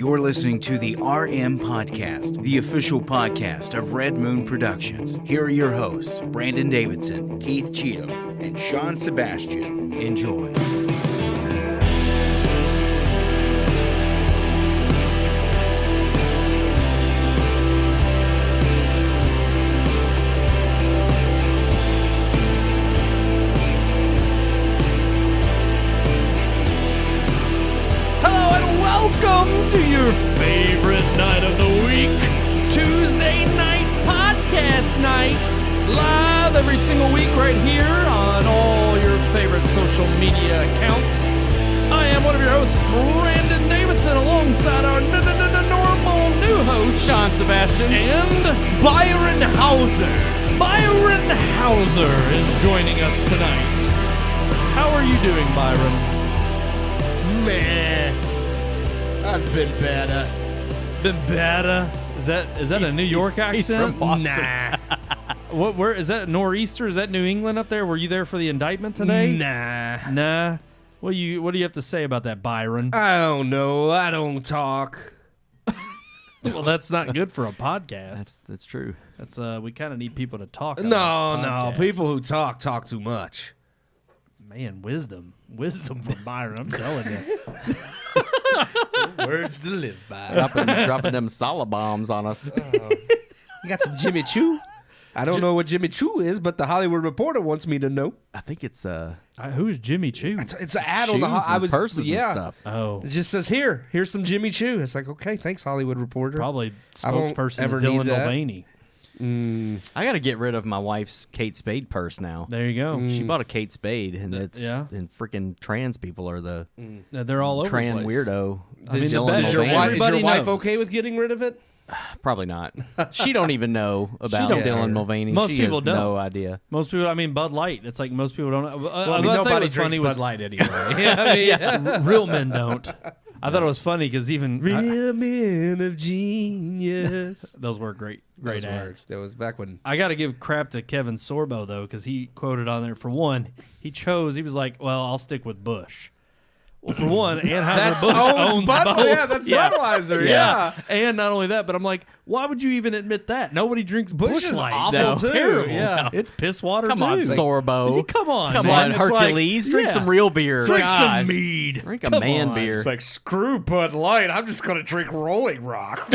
You're listening to the RMPodcast, the official podcast of Red Moon Productions. Here are your hosts, Brandon Davidson, Keith Cheatham, and Sean Sebastian. Enjoy. Welcome to your favorite night of the week, Tuesday night podcast night, live every single week right here on all your favorite social media accounts. I am one of your hosts, Brandon Davidson, alongside our normal new host, Sean Sebastian, and Byron Hauser. Byron Hauser is joining us tonight. How are you doing, Byron? Meh. I've been better. Been better? Is that a New York accent? He's from Boston. Nah. Where is that? Nor'easter? Is that New England up there? Were you there for the indictment today? Nah. What do you have to say about that, Byron? I don't know. I don't talk. Well, that's not good for a podcast. That's true. That's we kind of need people to talk. On No. a podcast. People who talk too much. Man, wisdom from Byron. I'm telling you. Words to live by. dropping them solid bombs on us. You got some Jimmy Choo? I don't know what Jimmy Choo is, but the Hollywood Reporter wants me to know. I think it's Who's Jimmy Choo? It's an ad on the purses and stuff. Oh, It just says here's some Jimmy Choo. It's like, okay, thanks, Hollywood Reporter. probably I don't spokesperson ever is need Dylan that. Mulvaney. I got to get rid of my wife's Kate Spade purse now. There you go. She bought a Kate Spade, and yeah. and freaking trans people are the They're all over the trans place. weirdo. I mean, Dylan Is your Mulvaney. wife Everybody knows. okay with getting rid of it? Probably not. She don't even know about don't Dylan care. Mulvaney. Most she people has don't. no idea. Most people, I mean, Bud Light. It's like most people don't. Well, I thought it nobody was drinks funny Bud was Light anyway. real men don't. I thought it was funny because even Real men of genius. those were great ads. That was back when. I got to give crap to Kevin Sorbo though because he quoted on there for one. He was like, well, I'll stick with Bush. Well, for one, Anheuser-Busch owns both. Yeah, that's Budweiser. Yeah. And not only that, but I'm like, why would you even admit that? Nobody drinks Busch is Light. awful, That's too. terrible. Yeah. It's piss water Come too. on, Sorbo. Come on, Come man. on, It's like- Hercules. Drink yeah. some real beer. Drink Gosh. some mead. Drink a Come man on. beer. It's like, screw Bud Light. I'm just going to drink Rolling Rock.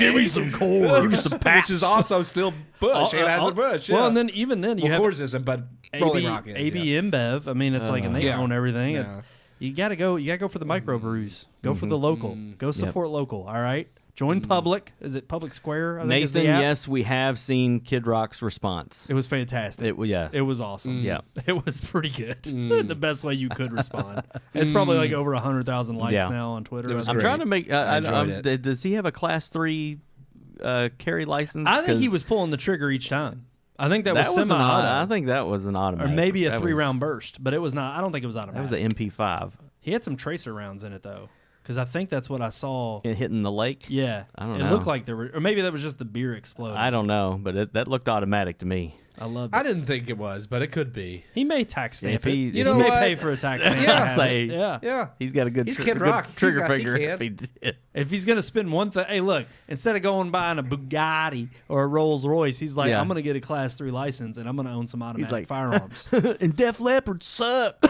Give me some Coors. Which is also still Bush. Anheuser-Busch. Well, yeah. and then even then you Well, have Coors isn't, but Rolling Rock is. AB yeah. InBev. I mean, it's like, and they Yeah. own everything. Yeah. You gotta go for the microbrews. Go for the local. Go support local. All right. Join Public. Is it Public Square? I think is Nathan, the app? yes, we have seen Kid Rock's response. It was fantastic. Yeah. It was awesome. Yeah. It was pretty good. The best way you could respond. It's probably like over 100,000 likes Yeah. now on Twitter. It was I'm great. trying to make. I enjoyed it. Does he have a Class 3 carry license? I think he 'Cause was pulling the trigger each time. I think that was an semi-auto. I think that was an Or automatic. maybe a That 3-round burst, but it was not. I don't think it was That automatic. was the MP5. He had some tracer rounds in it though, because I think that's what I saw. Hitting the lake. Yeah, I don't it know. looked like there were, or maybe that was just the beer exploding. I don't know, but that looked automatic to me. I loved I it. didn't think it was, but it could be. He may tax stamp If he- it. You He know may what? pay for a tax stamp. Yeah. to have Say- it. Yeah. Yeah. He's got a good, He's tr- Kid good Rock. trigger He finger can. if he did. If he's gonna spend one thing, hey, look, instead of going buying a Bugatti or a Rolls Royce, he's like, Yeah. I'm gonna get a Class 3 license and I'm gonna own some automatic like- firearms. And Def Leppard sucks.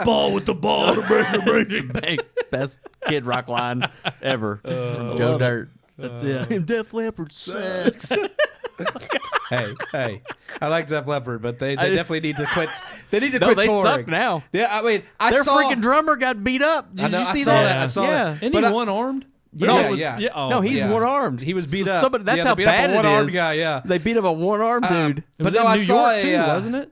Ball with the ball to bring it. Best Kid Rock line ever. Joe love it. Dirt. That's it. And Def Leppard sucks. Hey. I like Def Leppard, but they definitely need to quit. They need to No, quit they touring. suck now. Yeah, I mean, I Their saw. freaking drummer got beat up. Did I know, you I see saw that? that. I saw yeah. that. Isn't But he I- one-armed? Yeah. No, Yeah, it was, yeah. oh, No, he's yeah. one-armed. He was beat So up. somebody- that's Yeah, how they beat up a bad it one-armed is. guy, yeah. They beat up a one-armed dude. It was But no, in I New saw York too, wasn't it?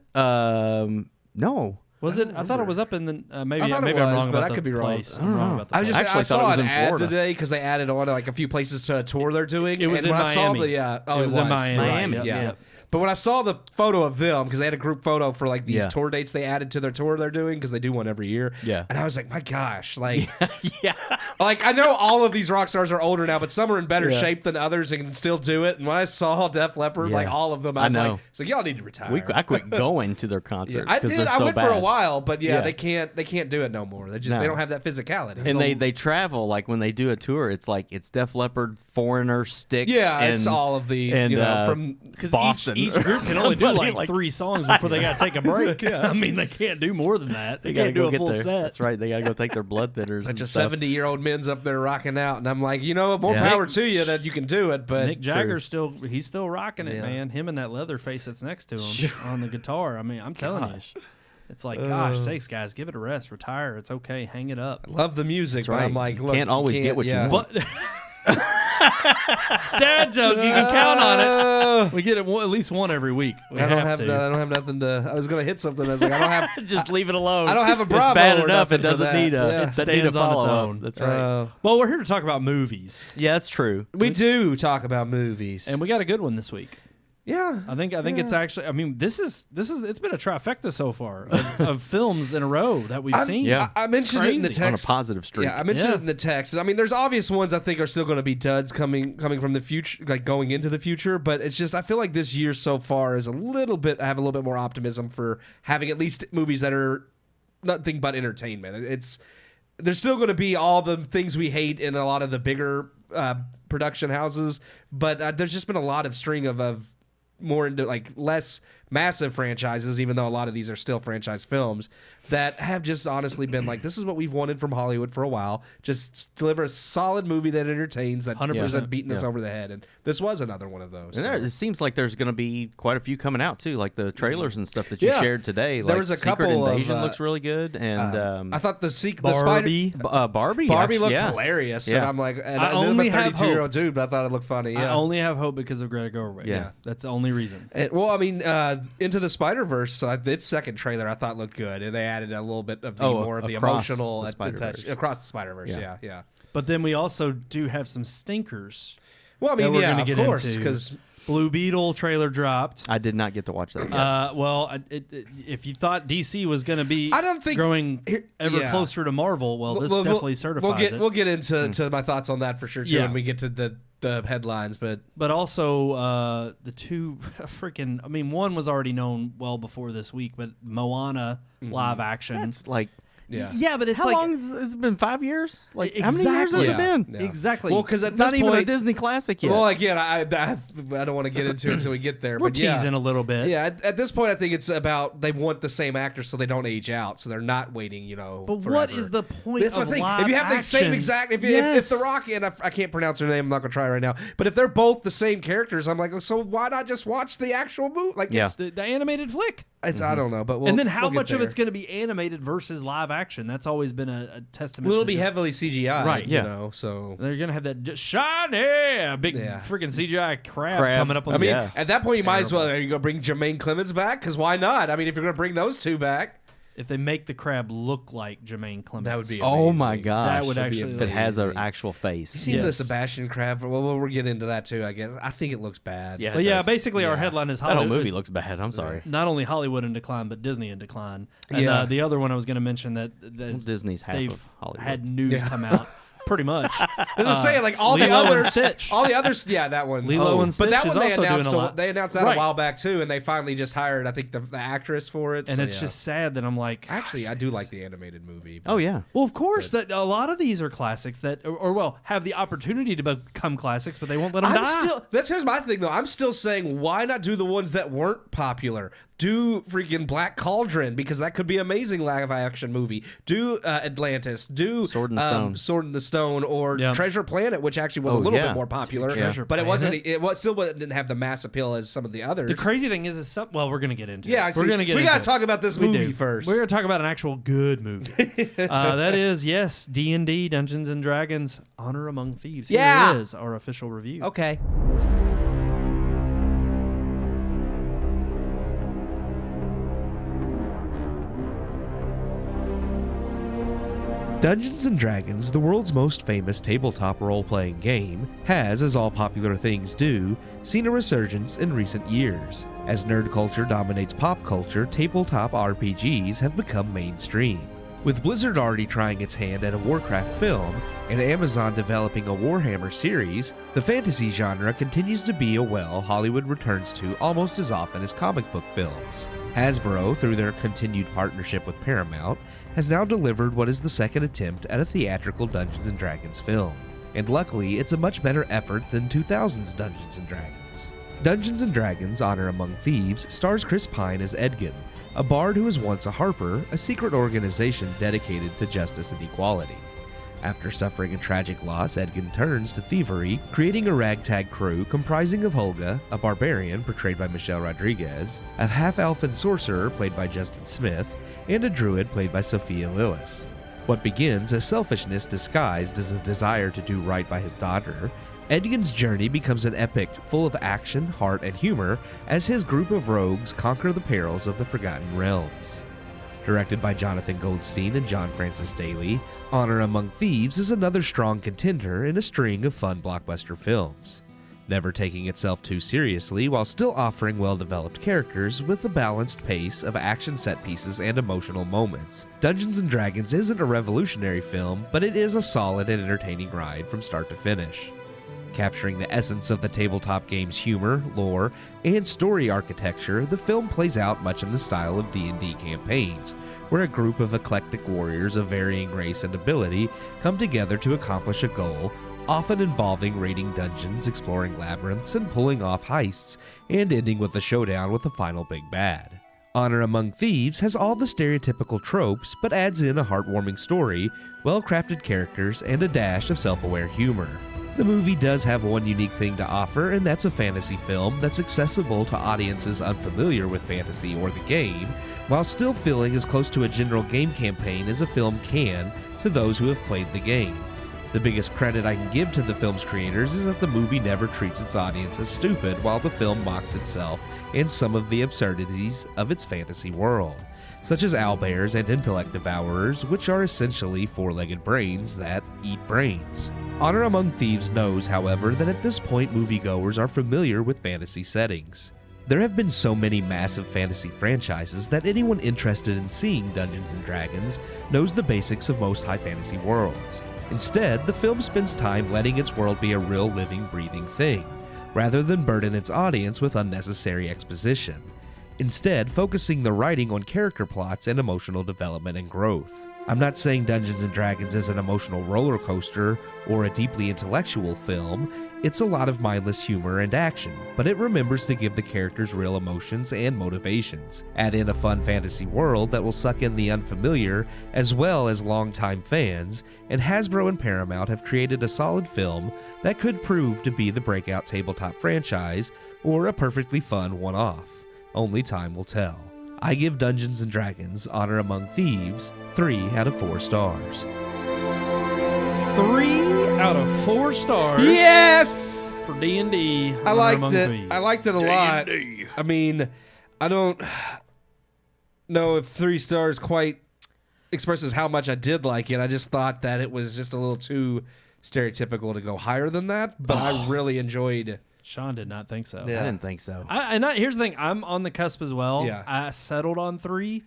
No. Was it? I thought it was up in the. Maybe I thought it maybe I'm was, wrong but about I the could be wrong. place. I'm wrong about the I was place. just actually I thought it saw was an in ad Florida. today because they added on like a few places to a tour they're doing. It was and in when I saw Miami. the It was in Miami. Miami, Yep, yeah. yep. But when I saw the photo of them, because they had a group photo for like these Yeah. tour dates they added to their tour they're doing, because they do one every year. Yeah. And I was like, my gosh, like, Yeah. like I know all of these rock stars are older now, but some are in better Yeah. shape than others and can still do it. And when I saw Def Leppard, Yeah. like all of them, I I was know. like, it's like, y'all need to retire. I quit going to their concerts. I 'cause did. they're I so went bad. for a while, but yeah, Yeah. they can't do it no more. They No. don't have that physicality. And they travel, like when they do a tour, it's like it's Def Leppard, Foreigner, Styx. yeah, and, it's all of the and, from Because Boston. each group can only do Somebody like 3 songs before they got to take a break. I mean, they can't do more than that. They They gotta can't do go a get full their, set. That's right. They gotta go take their blood thinners. bunch and of stuff. 70-year-old men's up there rocking out, and I'm like, more Yeah. power to you that you can do it, but Mick Jagger's he's still rocking it, Yeah. man. Him and that leather face that's next to him on the guitar. I mean, I'm telling you. It's like, gosh sakes, guys, give it a rest. Retire. It's okay. Hang it up. love the music, but right. I'm like, You look, can't always get what you want. But dad joke, you can count on it. We get it at least one every week. We I don't have have to. I don't have nothing to. I was gonna hit something. I was like, I don't have. Just leave it alone. I don't have a Bravo It's bad or enough. nothing It for doesn't that. need a. Yeah. It It doesn't need a stands on its follow-up. own. That's right. Well, we're here to talk about movies, Yeah, that's true. We do talk about movies, and we got a good one this week. yeah, I think it's actually. I mean, this is. It's been a trifecta so far of films in a row that we've seen. Yeah. I mentioned it in the crazy. text. On a positive streak. Yeah, I mentioned Yeah. it in the text. I mean, there's obvious ones I think are still going to be duds coming from the future, like going into the future. But it's just I feel like this year so far is a little bit. I have a little bit more optimism for having at least movies that are nothing but entertainment. There's still going to be all the things we hate in a lot of the bigger production houses, but there's just been a lot of string of more into like less massive franchises, even though a lot of these are still franchise films that have just honestly been like, this is what we've wanted from Hollywood for a while. Just deliver a solid movie that entertains, that 100%. isn't beating us Yeah. over the head. And this was another one of those. And so. it seems like there's going to be quite a few coming out too, like the trailers and stuff that you Yeah. shared today. There Like was a Secret couple of, Invasion looks really good, and I thought the Barbie. Barbie. Barbie actually, looked yeah. hilarious. And Yeah. I'm like, and I I'm only a have 32-year-old dude, but I thought it looked funny. I Yeah. only have hope because of Greta Gerwig. Yeah. That's the only reason. Well, I mean, Into the Spider-Verse, its second trailer I thought looked good, and they added a little bit of more of the across emotional the touch Spider-Verse. across the Spider-Verse. Yeah. Yeah. But then we also do have some stinkers. Well, I that mean, we're yeah, gonna of get course, into. because Blue Beetle trailer dropped. I did not get to watch that yet. If you thought DC was going to be I don't think- growing ever yeah. closer to Marvel, well, this definitely certifies it. We'll get into to my thoughts on that for sure too Yeah. when we get to the headlines. But But also, the two freaking. I mean, one was already known well before this week, but Moana live action. It's like, yeah, Yeah, but it's how like long has it been? 5 years? Like, how many years Exactly. has Yeah. it been? Yeah. exactly. Well, because at It's this not even a point, Disney classic yet. well, again, I don't want to get into it until we get there. we're but yeah. teasing a little bit. Yeah, at this point, I think it's about they want the same actors so they don't age out, so they're not waiting, But forever. what is the point That's of what I think. live If you have the same action? exact, if Yes. The Rock and I can't pronounce her name, I'm not gonna try right now. But if they're both the same characters, I'm like, so why not just watch the actual movie? Like, Yeah. the animated flick. it's I don't know, but And then how we'll get much of there. it's going to be animated versus live action? That's always been a testament. Well, it'll to be just- heavily CGI, Right, yeah. So They're going to have that just shiny, a big Yeah. freaking CGI crab, Crab. coming up on I the mean, Yeah. at that point, you might as well are you gonna bring Jermaine Clemens back? Because why not? I mean, if you're gonna bring those two back, If they make the crab look like Jermaine Clemens. that would be. oh amazing. my gosh. That would actually if it has an amazing. actual face. You seen the Yes. Sebastian Crab? Well, we'll get into that too. I guess I think it looks bad. Yeah. But it yeah, does. basically our Yeah. headline is That whole Hollywood. movie looks bad. I'm sorry. Not only Hollywood in decline, but Disney in decline. And Yeah. the other one I was going to mention that Disney's half they've of Hollywood. had news come out. Pretty much. I was just saying, like all the Lilo and others, Stitch. all the others, yeah, that one. Lilo and but that Stitch one is they also doing announced. a lot. They announced that Right. a while back too, and they finally just hired, I think, the actress for it. And so, it's yeah. just sad that I'm like, Actually, I do like the animated movie. but- Oh yeah. well, of course, that a lot of these are classics that, or well, have the opportunity to become classics, but they won't let them I'm die. still. Here's my thing though. I'm still saying, why not do the ones that weren't popular? Do freaking Black Cauldron because that could be an amazing live action movie. Do Atlantis. Do Sword in the Stone. Sword in the Stone, or Yeah. Treasure Planet, which actually was a Oh, little yeah. bit more popular. Treasure but it wasn't. Planet. It was still didn't have the mass appeal as some of the others. The crazy thing is some, well, we're gonna get into Yeah, it. see, We're gonna get. we into gotta it. talk about this We movie do. first. We're gonna talk about an actual good movie. That is yes, D&D Dungeons and Dragons Honor Among Thieves. Yeah. Here is our official review. Okay. Dungeons & Dragons, the world's most famous tabletop role-playing game, has, as all popular things do, seen a resurgence in recent years. As nerd culture dominates pop culture, tabletop RPGs have become mainstream. With Blizzard already trying its hand at a Warcraft film, and Amazon developing a Warhammer series, the fantasy genre continues to be a well Hollywood returns to almost as often as comic book films. Hasbro, through their continued partnership with Paramount, has now delivered what is the second attempt at a theatrical Dungeons & Dragons film. And luckily, it's a much better effort than 2000's Dungeons & Dragons. Dungeons & Dragons Honor Among Thieves stars Chris Pine as Edgin, a bard who was once a Harper, a secret organization dedicated to justice and equality. After suffering a tragic loss, Edgin turns to thievery, creating a ragtag crew comprising of Holga, a barbarian portrayed by Michelle Rodriguez, a half-elfin sorcerer played by Justin Smith, and a druid played by Sophia Lillis. What begins as selfishness disguised as a desire to do right by his daughter, Edgin's journey becomes an epic full of action, heart, and humor as his group of rogues conquer the perils of the Forgotten Realms. Directed by Jonathan Goldstein and John Francis Daly, Honor Among Thieves is another strong contender in a string of fun blockbuster films. Never taking itself too seriously while still offering well-developed characters with a balanced pace of action set pieces and emotional moments, Dungeons & Dragons isn't a revolutionary film, but it is a solid and entertaining ride from start to finish. Capturing the essence of the tabletop game's humor, lore, and story architecture, the film plays out much in the style of D&D campaigns, where a group of eclectic warriors of varying race and ability come together to accomplish a goal, often involving raiding dungeons, exploring labyrinths, and pulling off heists, and ending with a showdown with the final big bad. Honor Among Thieves has all the stereotypical tropes, but adds in a heartwarming story, well-crafted characters, and a dash of self-aware humor. The movie does have one unique thing to offer, and that's a fantasy film that's accessible to audiences unfamiliar with fantasy or the game, while still feeling as close to a general game campaign as a film can to those who have played the game. The biggest credit I can give to the film's creators is that the movie never treats its audience as stupid, while the film mocks itself and some of the absurdities of its fantasy world, such as owlbears and intellect devourers, which are essentially four-legged brains that eat brains. Honor Among Thieves knows, however, that at this point moviegoers are familiar with fantasy settings. There have been so many massive fantasy franchises that anyone interested in seeing Dungeons & Dragons knows the basics of most high fantasy worlds. Instead, the film spends time letting its world be a real living, breathing thing, rather than burden its audience with unnecessary exposition. Instead, focusing the writing on character plots and emotional development and growth. I'm not saying Dungeons & Dragons is an emotional roller coaster or a deeply intellectual film. It's a lot of mindless humor and action, but it remembers to give the characters real emotions and motivations. Add in a fun fantasy world that will suck in the unfamiliar as well as longtime fans, and Hasbro and Paramount have created a solid film that could prove to be the breakout tabletop franchise or a perfectly fun one-off. Only time will tell. I give Dungeons & Dragons Honor Among Thieves 3 out of 4 stars. 3 out of 4 stars. Yes! For D&D. I liked it. I liked it a lot. D&D. I mean, I don't know if 3 stars quite expresses how much I did like it. I just thought that it was just a little too stereotypical to go higher than that, but I really enjoyed. Sean did not think so. Yeah. I didn't think so. Here's the thing. I'm on the cusp as well. Yeah. I settled on 3,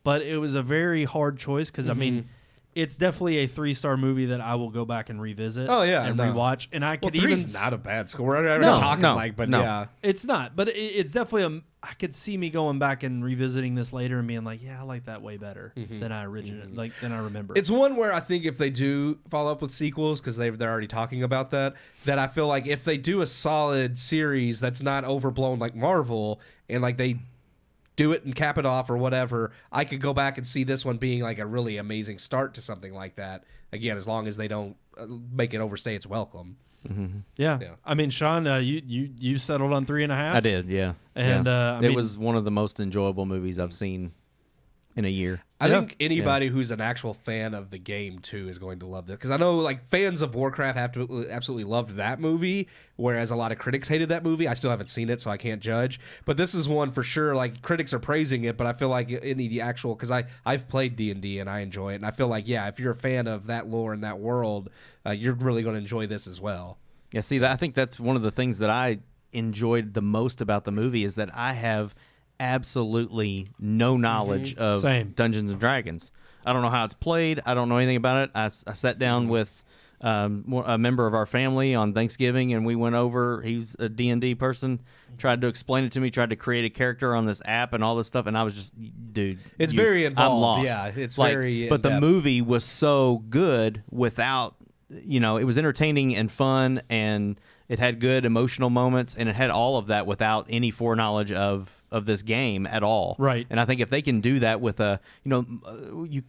but it was a very hard choice because, I mean, it's definitely a 3-star movie that I will go back and revisit. Oh, yeah, and no. rewatch. And I could Well, even 3's not a bad score. We're No, talking no, but no. yeah. It's not, but it's definitely I could see me going back and revisiting this later and being like, yeah, I like that way better than I originally than I remember. It's one where I think if they do follow up with sequels, because they're already talking about that I feel like if they do a solid series that's not overblown like Marvel, and like they do it and cap it off or whatever, I could go back and see this one being like a really amazing start to something like that. Again, as long as they don't make it overstay its welcome. Yeah. Yeah. I mean, Sean, you settled on 3.5. I did, yeah. And yeah. I it mean, was one of the most enjoyable movies I've seen in a year. I think anybody who's an actual fan of the game too is going to love this, because I know like fans of Warcraft absolutely loved that movie, whereas a lot of critics hated that movie. I still haven't seen it, so I can't judge. But this is one for sure. Like critics are praising it, but I feel like the actual, because I've played D&D and I enjoy it, and I feel like if you're a fan of that lore and that world, you're really going to enjoy this as well. Yeah, see, I think that's one of the things that I enjoyed the most about the movie is that I have absolutely no knowledge of Dungeons and Dragons. I don't know how it's played. I don't know anything about it. I sat down with a member of our family on Thanksgiving, and we went over. He's a D&D person. Tried to explain it to me. Tried to create a character on this app and all this stuff. And I was just, dude, it's very involved. I'm lost. Yeah, it's like, very. But the movie was so good without, it was entertaining and fun, and it had good emotional moments, and it had all of that without any foreknowledge of this game at all. Right. And I think if they can do that with you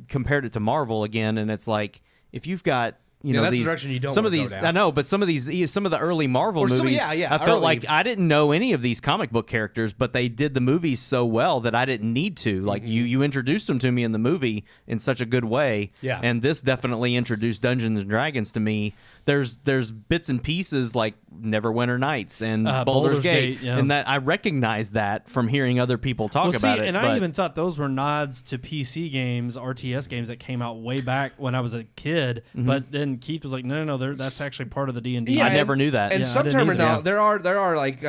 compared it to Marvel again, and it's like if you've got that's these, the direction you don't some of wanna these, go down. I know, but some of the early Marvel Or some- movies, yeah, I felt early. like I didn't know any of these comic book characters, but they did the movies so well that I didn't need to. Like you introduced them to me in the movie in such a good way. Yeah. And this definitely introduced Dungeons and Dragons to me. There's bits and pieces like Neverwinter Nights and Baldur's Gate, yeah. and that I recognize that from hearing other people talk about it. And but I even thought those were nods to PC games, RTS games that came out way back when I was a kid. But then Keith was like, no, that's actually part of the D&D. Yeah, I never knew that. And Yeah, I some didn't either. terminology, there are like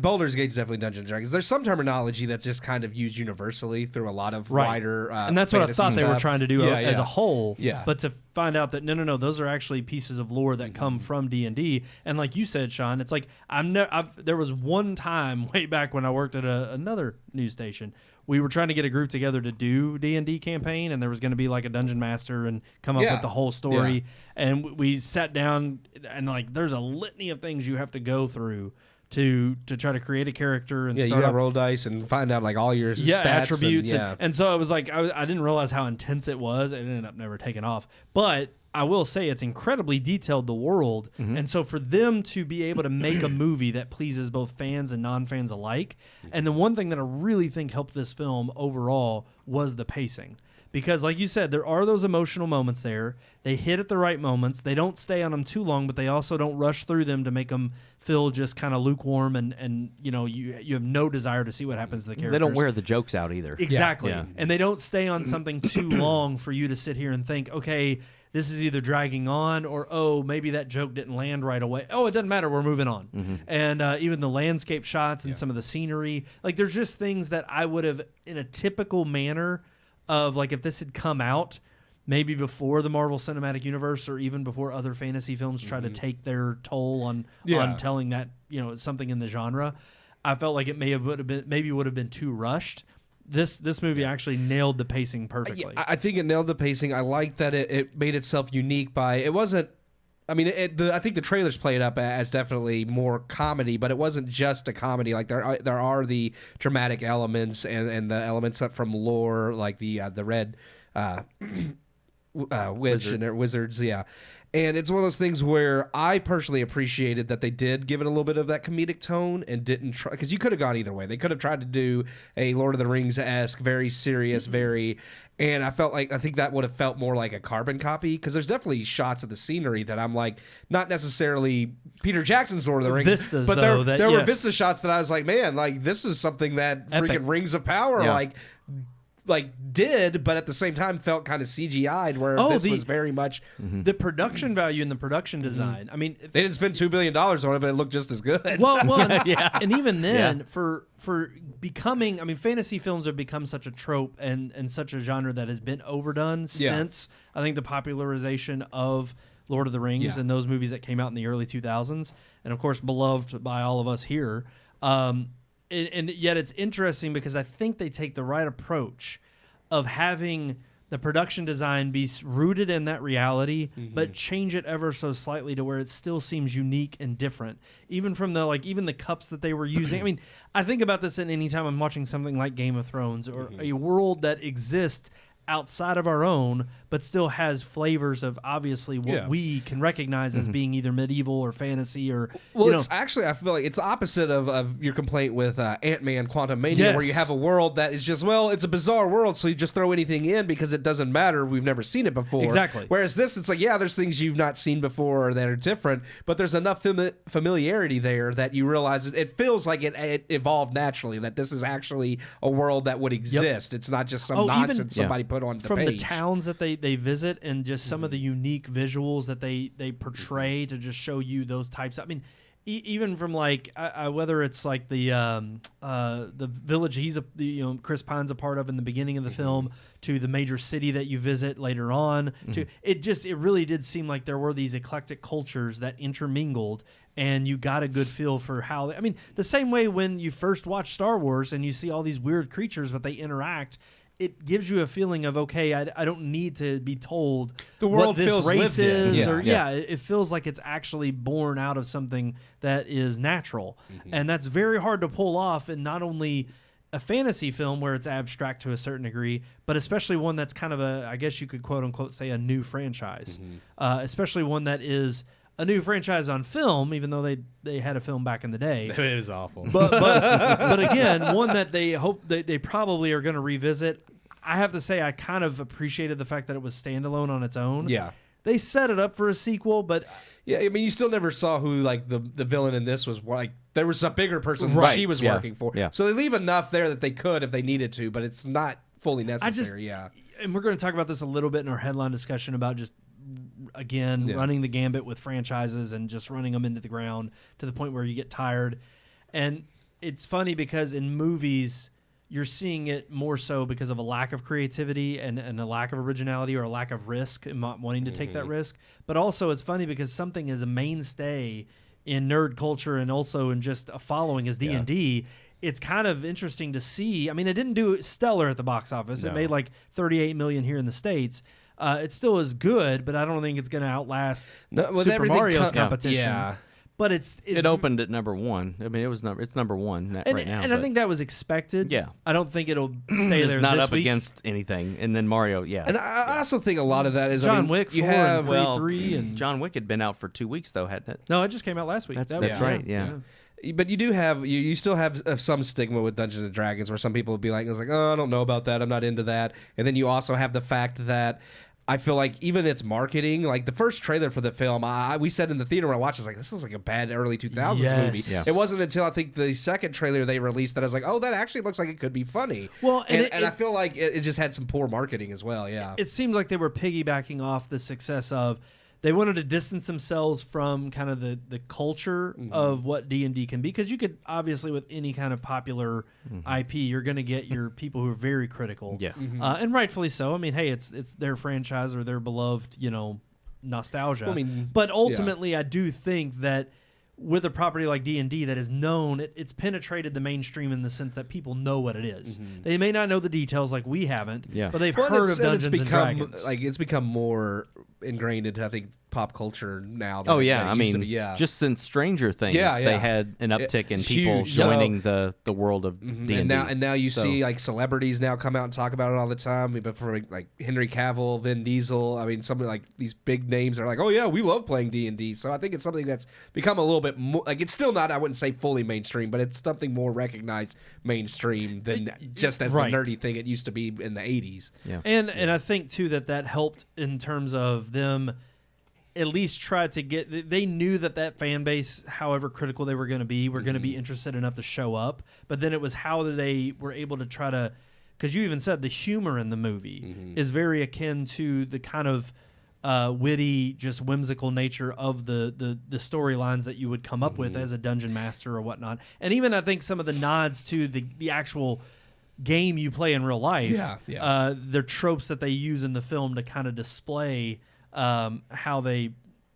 Baldur's Gate's definitely Dungeons and Dragons. There's some terminology that's just kind of used universally through a lot of wider and that's what I fantasy thought they were stuff. trying to do as a whole. Yeah. But to find out that no, those are actually pieces of lore that come from D&D. And like you said, Sean, it's like there was one time way back when I worked at another news station. We were trying to get a group together to do D&D campaign, and there was going to be like a dungeon master and come up with the whole story. Yeah. And we sat down, and like there's a litany of things you have to go through to try to create a character and Yeah, you start got up. to roll dice and find out like all your stats attributes. And, And so it was like I didn't realize how intense it was. It ended up never taking off. But I will say it's incredibly detailed, the world. And so for them to be able to make a movie that pleases both fans and non-fans alike, and the one thing that I really think helped this film overall was the pacing. Because like you said, there are those emotional moments there. They hit at the right moments. They don't stay on them too long, but they also don't rush through them to make them feel just kind of lukewarm and you have no desire to see what happens to the characters. they don't wear the jokes out either. Exactly. Yeah. And they don't stay on something too long for you to sit here and think, okay, this is either dragging on or, oh, maybe that joke didn't land right away. Oh, it doesn't matter. We're moving on. And even the landscape shots and some of the scenery, like there's just things that I would have in a typical manner of like if this had come out maybe before the Marvel Cinematic Universe or even before other fantasy films try to take their toll on telling that, something in the genre, I felt like it would have been too rushed. This movie actually nailed the pacing perfectly. I think it nailed the pacing. I like that it made itself unique by it wasn't. I mean, I think the trailers play it up as definitely more comedy, but it wasn't just a comedy. Like there are the dramatic elements and the elements up from lore, like the red witch and wizards, yeah. And it's one of those things where I personally appreciated that they did give it a little bit of that comedic tone and didn't try, because you could have gone either way. They could have tried to do a Lord of the Rings-esque, very serious, and I think that would have felt more like a carbon copy, because there's definitely shots of the scenery that I'm like, not necessarily Peter Jackson's Lord of the Rings, Vistas, but though, there were Vista shots that I was like, man, like this is something that Epic. freaking Rings of Power did, but at the same time felt kind of CGI'd, where this was very much the production value and the production design. I mean, they didn't spend $2 billion on it, but it looked just as good. Well, and even then, for becoming, I mean, fantasy films have become such a trope and such a genre that has been overdone since I think the popularization of Lord of the Rings and those movies that came out in the early 2000s, and of course beloved by all of us here. And yet it's interesting because I think they take the right approach of having the production design be rooted in that reality, but change it ever so slightly to where it still seems unique and different. Even from even the cups that they were using. I mean, I think about this at any time I'm watching something like Game of Thrones or a world that exists outside of our own, but still has flavors of obviously what we can recognize as being either medieval or fantasy or. Well, it's actually, I feel like it's the opposite of your complaint with Ant-Man Quantumania, where you have a world that is just, well, it's a bizarre world, so you just throw anything in because it doesn't matter. We've never seen it before. Exactly. Whereas this, it's like, yeah, there's things you've not seen before that are different, but there's enough familiarity there that you realize it feels like it evolved naturally, that this is actually a world that would exist. It's not just some nonsense somebody put on the from page. The towns that they visit and just some of the unique visuals that they portray to just show you those types. I mean, even from like whether it's like the village Chris Pine's a part of in the beginning of the film, to the major city that you visit later on, to it really did seem like there were these eclectic cultures that intermingled, and you got a good feel for how. I mean, the same way when you first watch Star Wars and you see all these weird creatures, but they interact. It gives you a feeling of, okay, I don't need to be told the world what this feels race is. It feels like it's actually born out of something that is natural. And that's very hard to pull off in not only a fantasy film where it's abstract to a certain degree, but especially one that's kind of I guess you could quote unquote say a new franchise. Especially one that is a new franchise on film, even though they had a film back in the day. It was awful. But again, one that they hope they probably are going to revisit. I have to say, I kind of appreciated the fact that it was standalone on its own. Yeah. They set it up for a sequel, but... Yeah, I mean, you still never saw who, like, the villain in this was, like, there was a bigger person Right. she was working for. Yeah. So they leave enough there that they could if they needed to, but it's not fully necessary, And we're going to talk about this a little bit in our headline discussion about just, again, running the gambit with franchises and just running them into the ground to the point where you get tired. And it's funny because in movies, you're seeing it more so because of a lack of creativity and a lack of originality or a lack of risk and not wanting to take that risk. But also it's funny because something is a mainstay in nerd culture and also in just a following as D&D. It's kind of interesting to see. I mean, it didn't do stellar at the box office. No. It made like $38 million here in the States. It still is good, but I don't think it's going to outlast Super Mario's competition. Yeah. But it opened at number one. I mean, it's number one right now. And I think that was expected. Yeah. I don't think it'll stay there. It's not this up week. against anything. And then Mario, And I also think a lot of that is John Wick. You 4 have and 3 and John Wick had been out for 2 weeks though, hadn't it? No, it just came out last week. That's right. Yeah. But you do have you still have some stigma with Dungeons and Dragons, where some people would be like, oh, I don't know about that. I'm not into that. And then you also have the fact that. I feel like even its marketing, like the first trailer for the film, we said in the theater when I watched, I was like, this looks like a bad early 2000s movie. Yeah. It wasn't until I think the second trailer they released that I was like, oh, that actually looks like it could be funny. Well, and I feel like it just had some poor marketing as well. Yeah, it seemed like they were piggybacking off the success of. They wanted to distance themselves from kind of the culture of what D&D can be, because you could obviously with any kind of popular IP, you're going to get your people who are very critical, and rightfully so. I mean, hey, it's their franchise or their beloved, nostalgia. Well, I mean, but ultimately, I do think that with a property like D&D that is known, it's penetrated the mainstream in the sense that people know what it is. They may not know the details like we haven't, but they've heard of Dungeons and Dragons. Like it's become more ingrained into, I think, pop culture now. I mean, just since Stranger Things, they had an uptick in people joining the world of D&D. And now you see like celebrities now come out and talk about it all the time. But for like Henry Cavill, Vin Diesel, I mean, some like these big names are like, oh yeah, we love playing D&D. So I think it's something that's become a little bit more, like it's still not, I wouldn't say fully mainstream, but it's something more recognized mainstream than just as the nerdy thing it used to be in the 80s. Yeah. And I think too that helped in terms of them at least tried to get. They knew that fan base, however critical they were going to be, were going to be interested enough to show up. But then it was how they were able to try to, because you even said the humor in the movie is very akin to the kind of witty, just whimsical nature of the storylines that you would come up with as a dungeon master or whatnot. And even I think some of the nods to the actual game you play in real life, they're tropes that they use in the film to kind of display how they,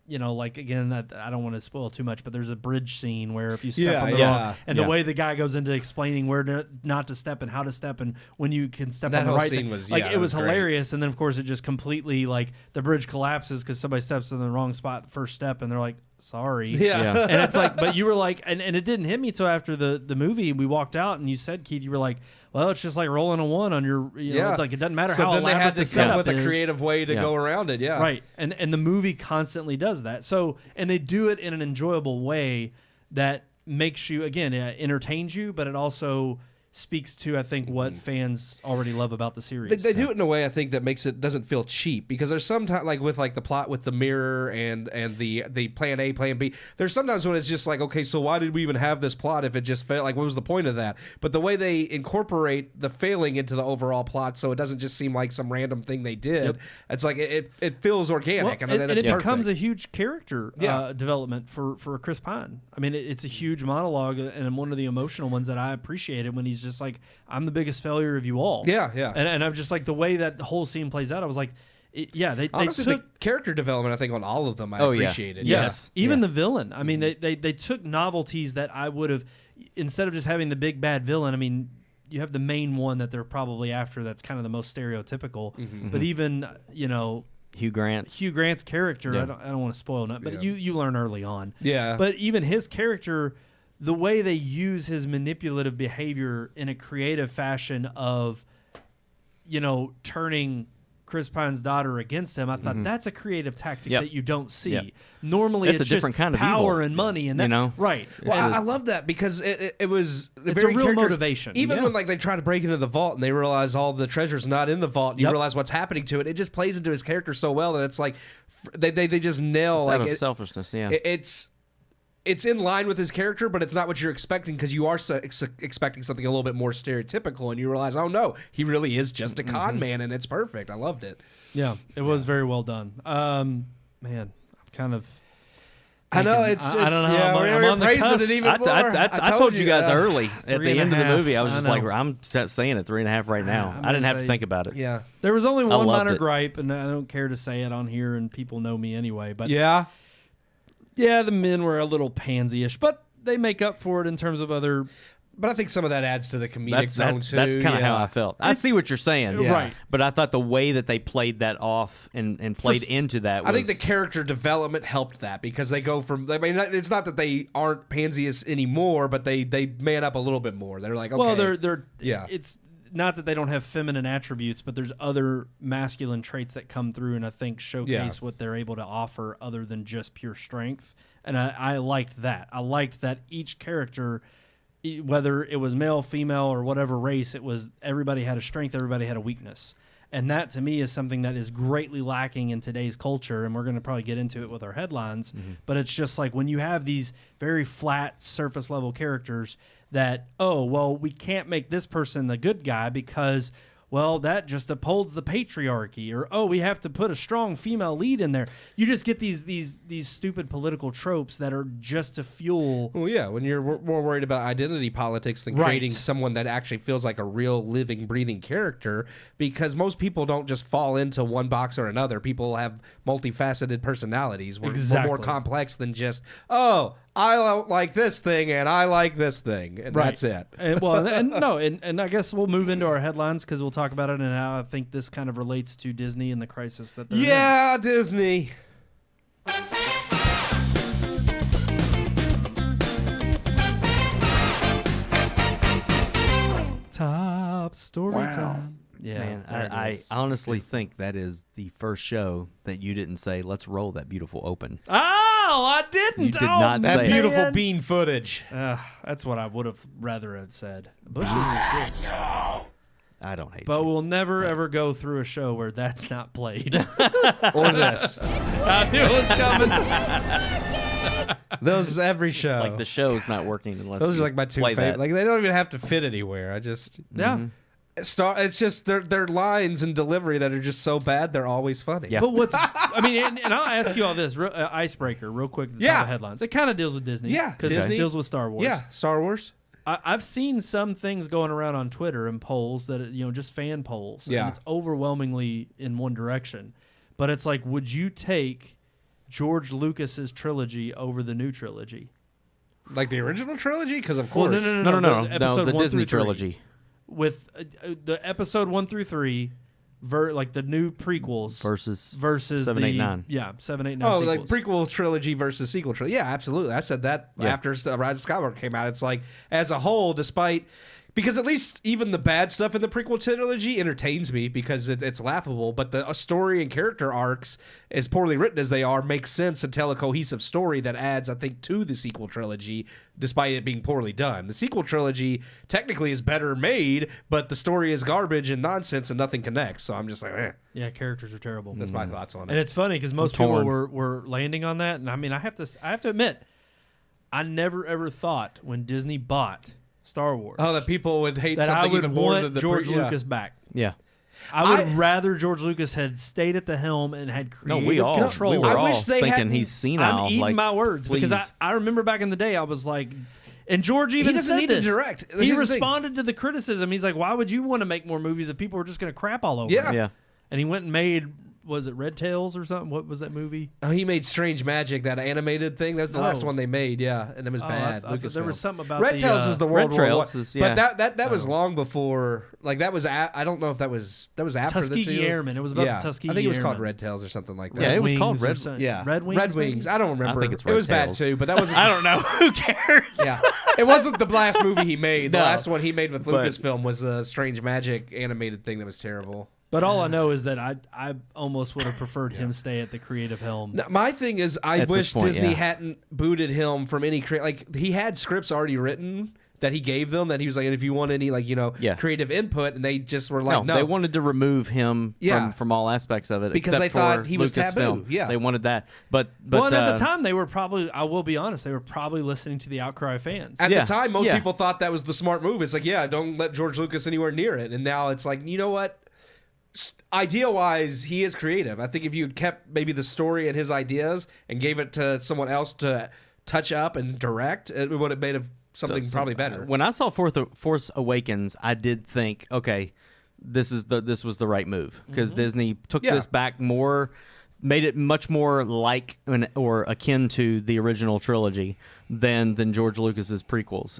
like, again, I don't want to spoil too much, but there's a bridge scene where if you step on the wrong, and the way the guy goes into explaining where not to step and how to step and when you can step on the right thing, it was hilarious. And then of course it just completely, like, the bridge collapses because somebody steps in the wrong spot first step and they're like, sorry. Yeah. And it's like, but you were like, and it didn't hit me till after the movie. We walked out, and you said, Keith, you were like, well, it's just like rolling a one on your, you know, like it doesn't matter how then they elaborate had the to come up setup with a is. creative way to go around it. Yeah. Right. And the movie constantly does that. So, and they do it in an enjoyable way that makes you, again, entertains you, but it also speaks to, I think, what fans already love about the series. They do it in a way, I think, that makes it doesn't feel cheap, because there's sometimes, like with like the plot with the mirror and the plan A, plan B, there's sometimes when it's just like, okay, so why did we even have this plot if it just failed? Like, what was the point of that? But the way they incorporate the failing into the overall plot, so it doesn't just seem like some random thing they did. It's like it feels organic, Well, and it perfect. becomes a huge character development for Chris Pine. I mean, it's a huge monologue, and one of the emotional ones that I appreciated when he's just like, I'm the biggest failure of you all. Yeah. And I'm just like, the way that the whole scene plays out, I was like, they Honestly, took the character development, I think, on all of them, I appreciated. Yes. Even the villain. I mean, they took novelties that I would have, instead of just having the big bad villain, I mean, you have the main one that they're probably after that's kind of the most stereotypical. But even, you know, Hugh Grant's character, I don't want to spoil it, but you learn early on. Yeah. But even his character, the way they use his manipulative behavior in a creative fashion of, you know, turning Chris Pine's daughter against him, I thought that's a creative tactic that you don't see. Normally, it's a just different kind of power evil, and money, and that, you know? right? Well, I love that, because it was It's very a real characters- motivation. Even when like they try to break into the vault and they realize all the treasure's not in the vault, and you realize what's happening to it. It just plays into his character so well that it's like they just nail It's like out of selfishness. Yeah. It's in line with his character, but it's not what you're expecting, because you are expecting something a little bit more stereotypical, and you realize, oh no, he really is just a con man, and it's perfect. I loved it. Yeah, it was very well done. Man, I'm kind of. I know it's I don't know. Yeah, I'm we're on the praising cusp. it even more. I told you guys early at the end of the 3.5. movie. I was just I like, know. I'm saying it 3.5 right now. I'm I didn't gonna have to say- think about it. Yeah. There was only one loved minor it. gripe, and I don't care to say it on here, and people know me anyway. But Yeah. the men were a little pansy-ish, but they make up for it in terms of other. But I think some of that adds to the comedic zone too. That's kind of how I felt. I see what you're saying, Yeah. Right. But I thought the way that they played that off and played into that was, I think the character development helped that, because they go from, I mean, it's not that they aren't pansiest anymore, but they man up a little bit more. They're like, okay. Well, they're Yeah. It's not that they don't have feminine attributes, but there's other masculine traits that come through, and I think showcase what they're able to offer other than just pure strength. And I liked that. I liked that each character, whether it was male, female, or whatever race, it was everybody had a strength, everybody had a weakness. And that, to me, is something that is greatly lacking in today's culture, and we're going to probably get into it with our headlines. But it's just like when you have these very flat, surface-level characters that, oh, well, we can't make this person the good guy because, well, that just upholds the patriarchy, or, oh, we have to put a strong female lead in there. You just get these stupid political tropes that are just to fuel. Well, yeah, when you're more worried about identity politics than Right. creating someone that actually feels like a real living, breathing character, because most people don't just fall into one box or another. People have multifaceted personalities. We're more complex than just, oh, I don't like this thing and I like this thing, and that's it. And I guess we'll move into our headlines because we'll talk about it and how I think this kind of relates to Disney and the crisis that they're in. Yeah, Disney. Top story time. Yeah, Man, there it I is. honestly think that is the first show that you didn't say, let's roll that beautiful open. Oh, I didn't. You did not That say it. beautiful bean footage. That's what I would have rather have said. Bushes is good. I don't hate But you. we'll never ever go through a show where that's not played. Or this. I knew it was coming. Those is every show. Like the show's not working unless Those are you like my two play favorite. that. Like they don't even have to fit anywhere. I just Yeah. it's just their lines and delivery that are just so bad. They're always funny. Yeah. But what's, I mean, and I'll ask you all this, icebreaker, real quick, the top of headlines. It kind of deals with Disney. Yeah, Because it Disney. deals with Star Wars. Yeah, Star Wars. I've seen some things going around on Twitter and polls that, just fan polls. Yeah. And it's overwhelmingly in one direction. But it's like, would you take George Lucas's trilogy over the new trilogy? Like the original trilogy? Because of Well, course. no. No, episode the 1 Disney through 3. trilogy. With the episode 1 through 3 like the new prequels versus 7, 8, 9. Yeah, 7, 8, 9 Oh, sequels. like prequel trilogy versus sequel trilogy. Yeah, absolutely. I said that after Rise of Skywalker came out. It's like, as a whole, despite... Because at least even the bad stuff in the prequel trilogy entertains me because it's laughable, but the story and character arcs, as poorly written as they are, make sense and tell a cohesive story that adds, I think, to the sequel trilogy, despite it being poorly done. The sequel trilogy technically is better made, but the story is garbage and nonsense and nothing connects. So I'm just like, eh. Yeah, characters are terrible. That's my thoughts on it. And it's funny because most people were landing on that, and I mean, I have to admit, I never ever thought when Disney bought Star Wars. Oh, that people would hate that something I would even more want than the George Lucas back. Yeah. I would rather George Lucas had stayed at the helm and had creative control. We were I all wish they thinking hadn't- he's senile. I'm eating my words please. because I remember back in the day I was like, and George even doesn't said need to this. direct. Here's He the thing. responded to the criticism. He's like, why would you want to make more movies if people are just going to crap all over Yeah. it? Yeah. And he went and made, was it Red Tails or something? What was that movie? Oh, he made Strange Magic, that animated thing. That's the last one they made, yeah, and it was bad. I thought there was something about Red Tails is the World War Trails I, is- yeah. but that was long before. Like that was, I don't know if that was after Tuskegee the two. Airmen. It was about the Tuskegee I think it was called Airmen. Red Tails or something like that. Yeah, it was Wings called or Red. something. Yeah, Red Wings. Red Wings. maybe? I don't remember. I think it's it Red was bad Tails. too, but that wasn't. I don't know. Who cares? Yeah, it wasn't the last movie he made. The No. last one he made with But- Lucasfilm was the Strange Magic animated thing that was terrible. But all I know is that I almost would have preferred him stay at the creative helm. Now, my thing is, I At this wish point, Disney yeah. hadn't booted him from any like he had scripts already written that he gave them that he was like, if you want any creative input, and they just were like, no. They wanted to remove him Yeah. from all aspects of it Because except they for thought he was Lucasfilm. taboo, yeah. They wanted that, but Well, and at the time they were probably, I will be honest, they were probably listening to the outcry of fans. At Yeah. the time, most Yeah. people thought that was the smart move. It's like, yeah, don't let George Lucas anywhere near it. And now it's like, you know what? Idea-wise, he is creative. I think if you had kept maybe the story and his ideas and gave it to someone else to touch up and direct, it would have made something probably better. When I saw Force Awakens, I did think, okay, this was the right move because Disney took this back more, made it much more like or akin to the original trilogy than George Lucas's prequels,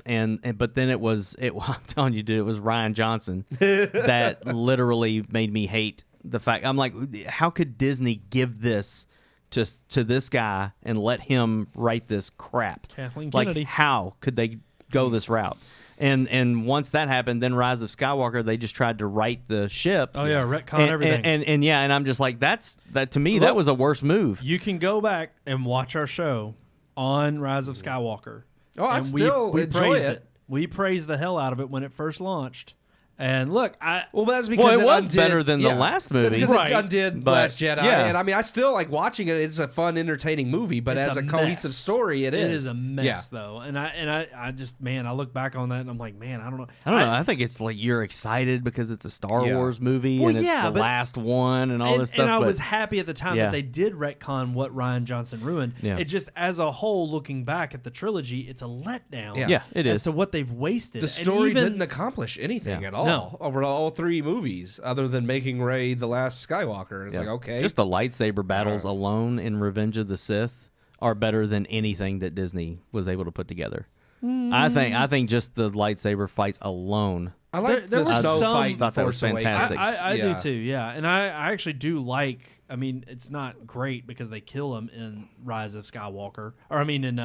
but then I'm telling you, dude, it was Rian Johnson that literally made me hate the fact. I'm like, how could Disney give this to this guy and let him write this crap? Kathleen Like, Kennedy. how could they go this route? And once that happened, then Rise of Skywalker, they just tried to right the ship. Oh yeah, retcon everything. And I'm just like, that to me, Look, that was a worse move. You can go back and watch our show on Rise of Skywalker. Oh, I And still enjoy praised it. We praised the hell out of it when it first launched. And look, Well, that's because it was undid, better than the last movie. That's because Right. it undid But, Last Jedi. yeah. And I mean, I still like watching it. It's a fun, entertaining movie, but it's as a cohesive mess. story, it is. It is a mess Yeah. though. And I just, man, I look back on that and I'm like, man, I don't know. I don't know. I think it's like you're excited because it's a Star Yeah. Wars movie Well, and it's yeah, the but- last one and all this stuff. And I but was happy at the time Yeah. that they did retcon what Rian Johnson ruined. Yeah. It just, as a whole, looking back at the trilogy, it's a letdown. Yeah. Yeah, it as is. to what they've wasted. The story and even, didn't accomplish anything Yeah. at all No. over all three movies, other than making Rey the last Skywalker. It's Yeah. like, okay, Just the lightsaber battles alone in Revenge of the Sith are better than anything that Disney was able to put together. I think just the lightsaber fights alone. I like There the was snow some- fight. Thought that was Force Awakens. fantastic. I Yeah. do too, yeah. And I actually do like, I mean, it's not great because they kill him in Rise of Skywalker. Or, I mean, in,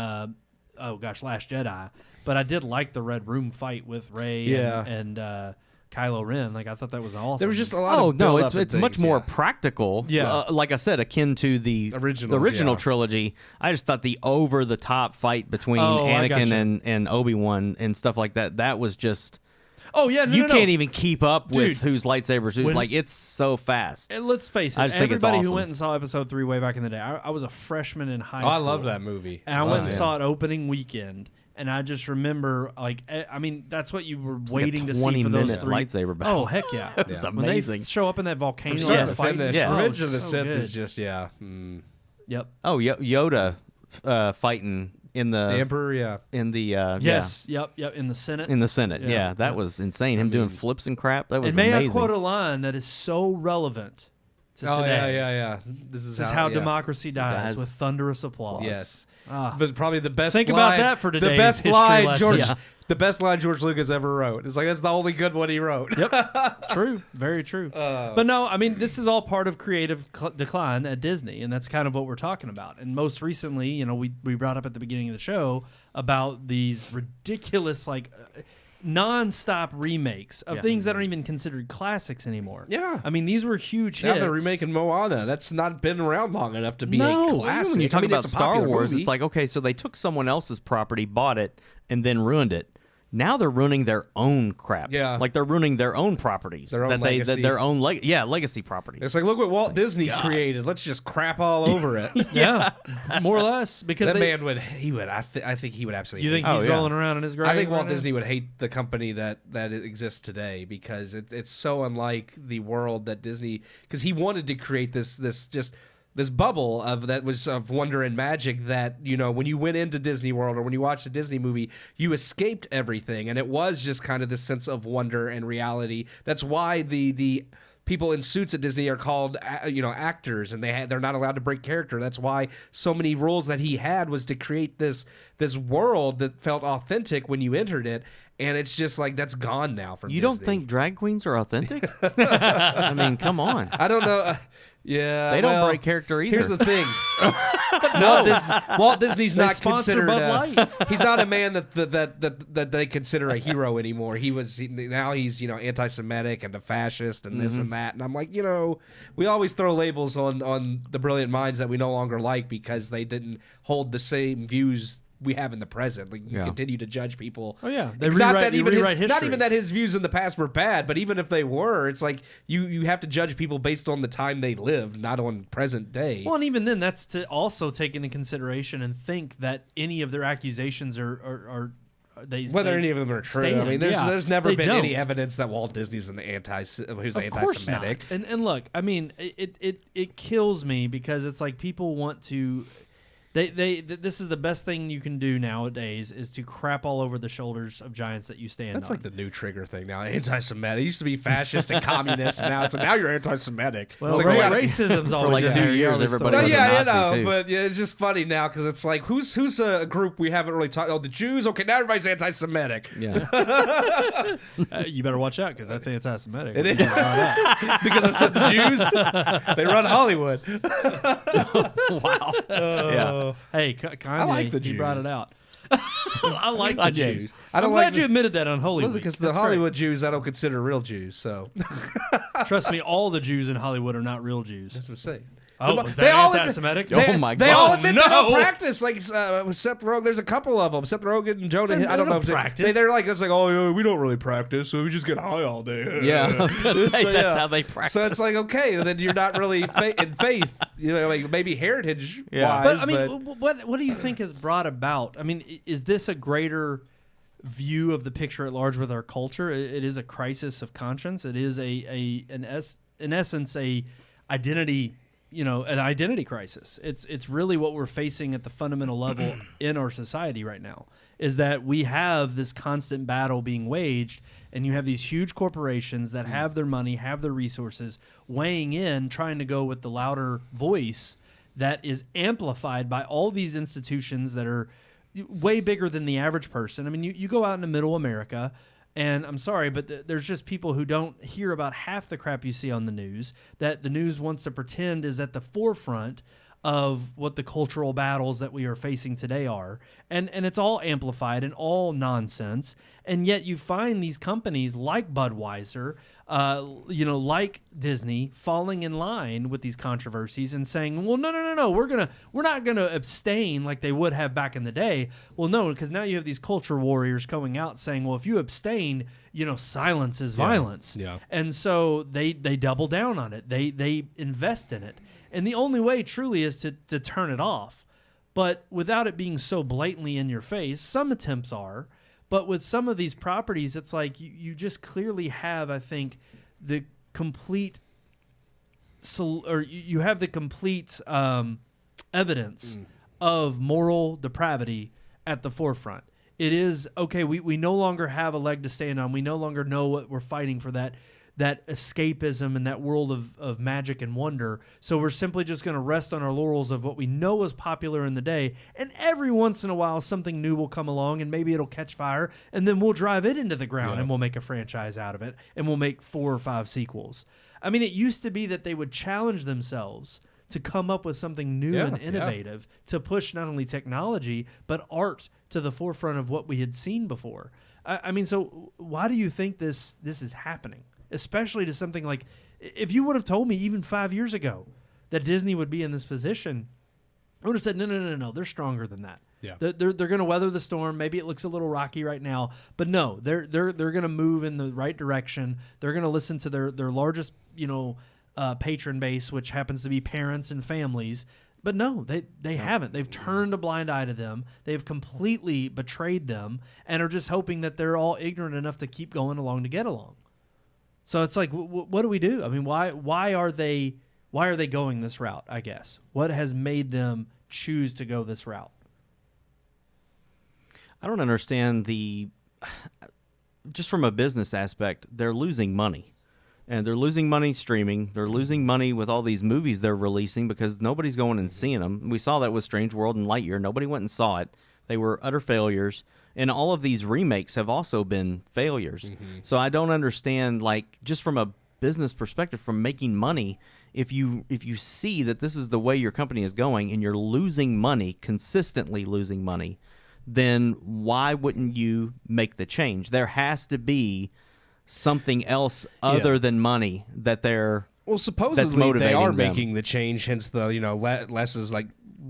Last Jedi. But I did like the Red Room fight with Rey Yeah. and Kylo Ren. Like, I thought that was awesome. There was just a lot Oh of no, build-up it's and much things, more yeah. practical. Yeah. Like I said, akin to the Originals, yeah. trilogy. I just thought the over the top fight between I gotcha. Anakin and Obi-Wan and stuff like that was just Oh, yeah, no, you no, can't no. even keep up Dude, with whose lightsabers who's. when- Like, it's so fast. And let's face it, I just think it's everybody who awesome. went and saw Episode 3 way back in the day, I was a freshman in high Oh, school. I love that movie. And I went and Yeah. saw it opening weekend. And I just remember, like, I mean, that's what you were waiting to see for those 20-minute three. lightsaber battle. Oh, heck yeah. It's When they amazing. show up in that volcano From start and to fight. finish, Yeah. Revenge Oh, of the so Sith good. is just Yep. Yoda fighting in the the Emperor. Yeah, in the Yes. Yep. In the Senate. in the Senate. Yeah. Yeah, that was insane. Him doing flips and crap. That was And may amazing. I quote a line that is so relevant to oh today. yeah. This This is how yeah. democracy dies, dies. with thunderous applause. Yes. Ah. But probably the best Think line, about that for the today's best history line lesson. George Yeah. the best line George Lucas ever wrote. It's like that's the only good one he wrote. Yep, true, very true. But no, I mean this is all part of creative decline at Disney, and that's kind of what we're talking about. And most recently, you know, we brought up at the beginning of the show about these ridiculous non-stop remakes of things that aren't even considered classics anymore. Yeah. I mean, these were huge Now hits. they're remaking Moana. That's not been around long enough to be a classic. When you talk about it's a Star popular Wars, movie. it's like, okay, so they took someone else's property, bought it, and then ruined it. Now they're ruining their own crap. Yeah. Like they're ruining their own properties. Their own legacy. Their own legacy properties. It's like, look what Walt Disney created. Let's just crap all over it. Yeah, more or less. Because that man would. I think he would absolutely. You think hate he's it. rolling around in his grave? I think Walt right now? Disney would hate the company that exists today because it's so unlike the world that Disney. Because he wanted to create this bubble of wonder and magic that, you know, when you went into Disney World or when you watched a Disney movie, you escaped everything, and it was just kind of this sense of wonder and reality. That's why the people in suits at Disney are called, you know, actors, and they're not allowed to break character. That's why so many roles that he had was to create this world that felt authentic when you entered it. And it's just like that's gone now from You Disney. don't think drag queens are authentic? I mean, come on. I don't know. Yeah, They don't break character either. Here's the thing. Walt Disney's They not sponsor considered. Bud Light. He's not a man that they consider a hero anymore. Now he's, you know, anti-Semitic and a fascist and this and that. And I'm like, you know, we always throw labels on the brilliant minds that we no longer like because they didn't hold the same views we have in the present. Like you continue to judge people. Oh yeah, they not rewrite, that even rewrite history. not even that his views in the past were bad, but even if they were, it's like you have to judge people based on the time they lived, not on present day. Well, and even then, that's to also take into consideration and think that any of their accusations are whether any of them are true. stand. I mean, there's never been any don't. evidence that Walt Disney's who's Of anti-Semitic. course not. And look, I mean, it kills me because it's like people want to. This is the best thing you can do nowadays is to crap all over the shoulders of giants that you stand That's on. like the new trigger thing now. Anti-Semitic. It used to be fascist and communist, and now you're anti-Semitic. Well, It's like, racism's always like in 2 there. You years, always everybody throw was it a in. yeah, Nazi, too. but it's just funny now because it's like who's a group we haven't really talked. Oh, the Jews. Okay, now everybody's anti-Semitic. Yeah. You better watch out because that's anti-Semitic. It is because I said the Jews. They run Hollywood. Wow. Yeah. Hey, Kanye, I like the he brought Jews. it out. I like the Jews. Jews. I don't I'm like glad you admitted that on Holy Well, Week. because the That's Hollywood Jews I don't consider real Jews. So great. Trust me, all the Jews in Hollywood are not real Jews. that's what I'm saying. Oh, was that They all anti-Semitic? Oh my They God. all admit they don't No. practice. Like with Seth Rogen, there's a couple of them. Seth Rogen and Jonah. They I don't know don't if practice. they're like it's like oh we don't really practice, so we just get high all day. Yeah, I was gonna say So, that's how they practice. So it's like okay, then you're not really in faith. You know, like maybe heritage Yeah. wise. But I mean, what do you think has brought about? I mean, is this a greater view of the picture at large with our culture? It is a crisis of conscience. It is in essence a identity. You know, an identity crisis. It's really what we're facing at the fundamental level in our society right now, is that we have this constant battle being waged, and you have these huge corporations that have their money, have their resources, weighing in, trying to go with the louder voice that is amplified by all these institutions that are way bigger than the average person. I mean, you go out into middle America, and I'm sorry, but there's just people who don't hear about half the crap you see on the news, that the news wants to pretend is at the forefront of what the cultural battles that we are facing today are. And it's all amplified and all nonsense. And yet you find these companies like Budweiser, like Disney, falling in line with these controversies and saying, well, no, we're not gonna abstain like they would have back in the day. Well, no, because now you have these culture warriors going out saying, well, if you abstain, silence is violence. Yeah. And so they double down on it. They invest in it. And the only way truly is to turn it off. But without it being so blatantly in your face, some attempts are. But with some of these properties, it's like you just clearly have, I think, the complete you have the complete evidence of moral depravity at the forefront. It is, okay, we no longer have a leg to stand on. We no longer know what we're fighting for that. that escapism and that world of magic and wonder. So we're simply just going to rest on our laurels of what we know is popular in the day. And every once in a while, something new will come along and maybe it'll catch fire. And then we'll drive it into the ground and we'll make a franchise out of it. And we'll make 4 or 5 sequels. I mean, it used to be that they would challenge themselves to come up with something new and innovative to push not only technology, but art to the forefront of what we had seen before. I mean, so why do you think this is happening? Especially to something like, if you would have told me even 5 years ago that Disney would be in this position, I would have said, no, they're stronger than that. Yeah. They're going to weather the storm. Maybe it looks a little rocky right now, but no, they're going to move in the right direction. They're going to listen to their largest, patron base, which happens to be parents and families. But no, they haven't. They've turned a blind eye to them. They've completely betrayed them and are just hoping that they're all ignorant enough to keep going along to get along. So it's like, what do we do? I mean, why are they going this route, I guess? What has made them choose to go this route? I don't understand just from a business aspect, they're losing money. And they're losing money streaming. They're losing money with all these movies they're releasing because nobody's going and seeing them. We saw that with Strange World and Lightyear. Nobody went and saw it. They were utter failures. And all of these remakes have also been failures. Mm-hmm. So I don't understand, just from a business perspective, from making money, if you see that this is the way your company is going and you're losing money, consistently losing money, then why wouldn't you make the change? There has to be something else other than money that supposedly they are them. making the change, hence the less is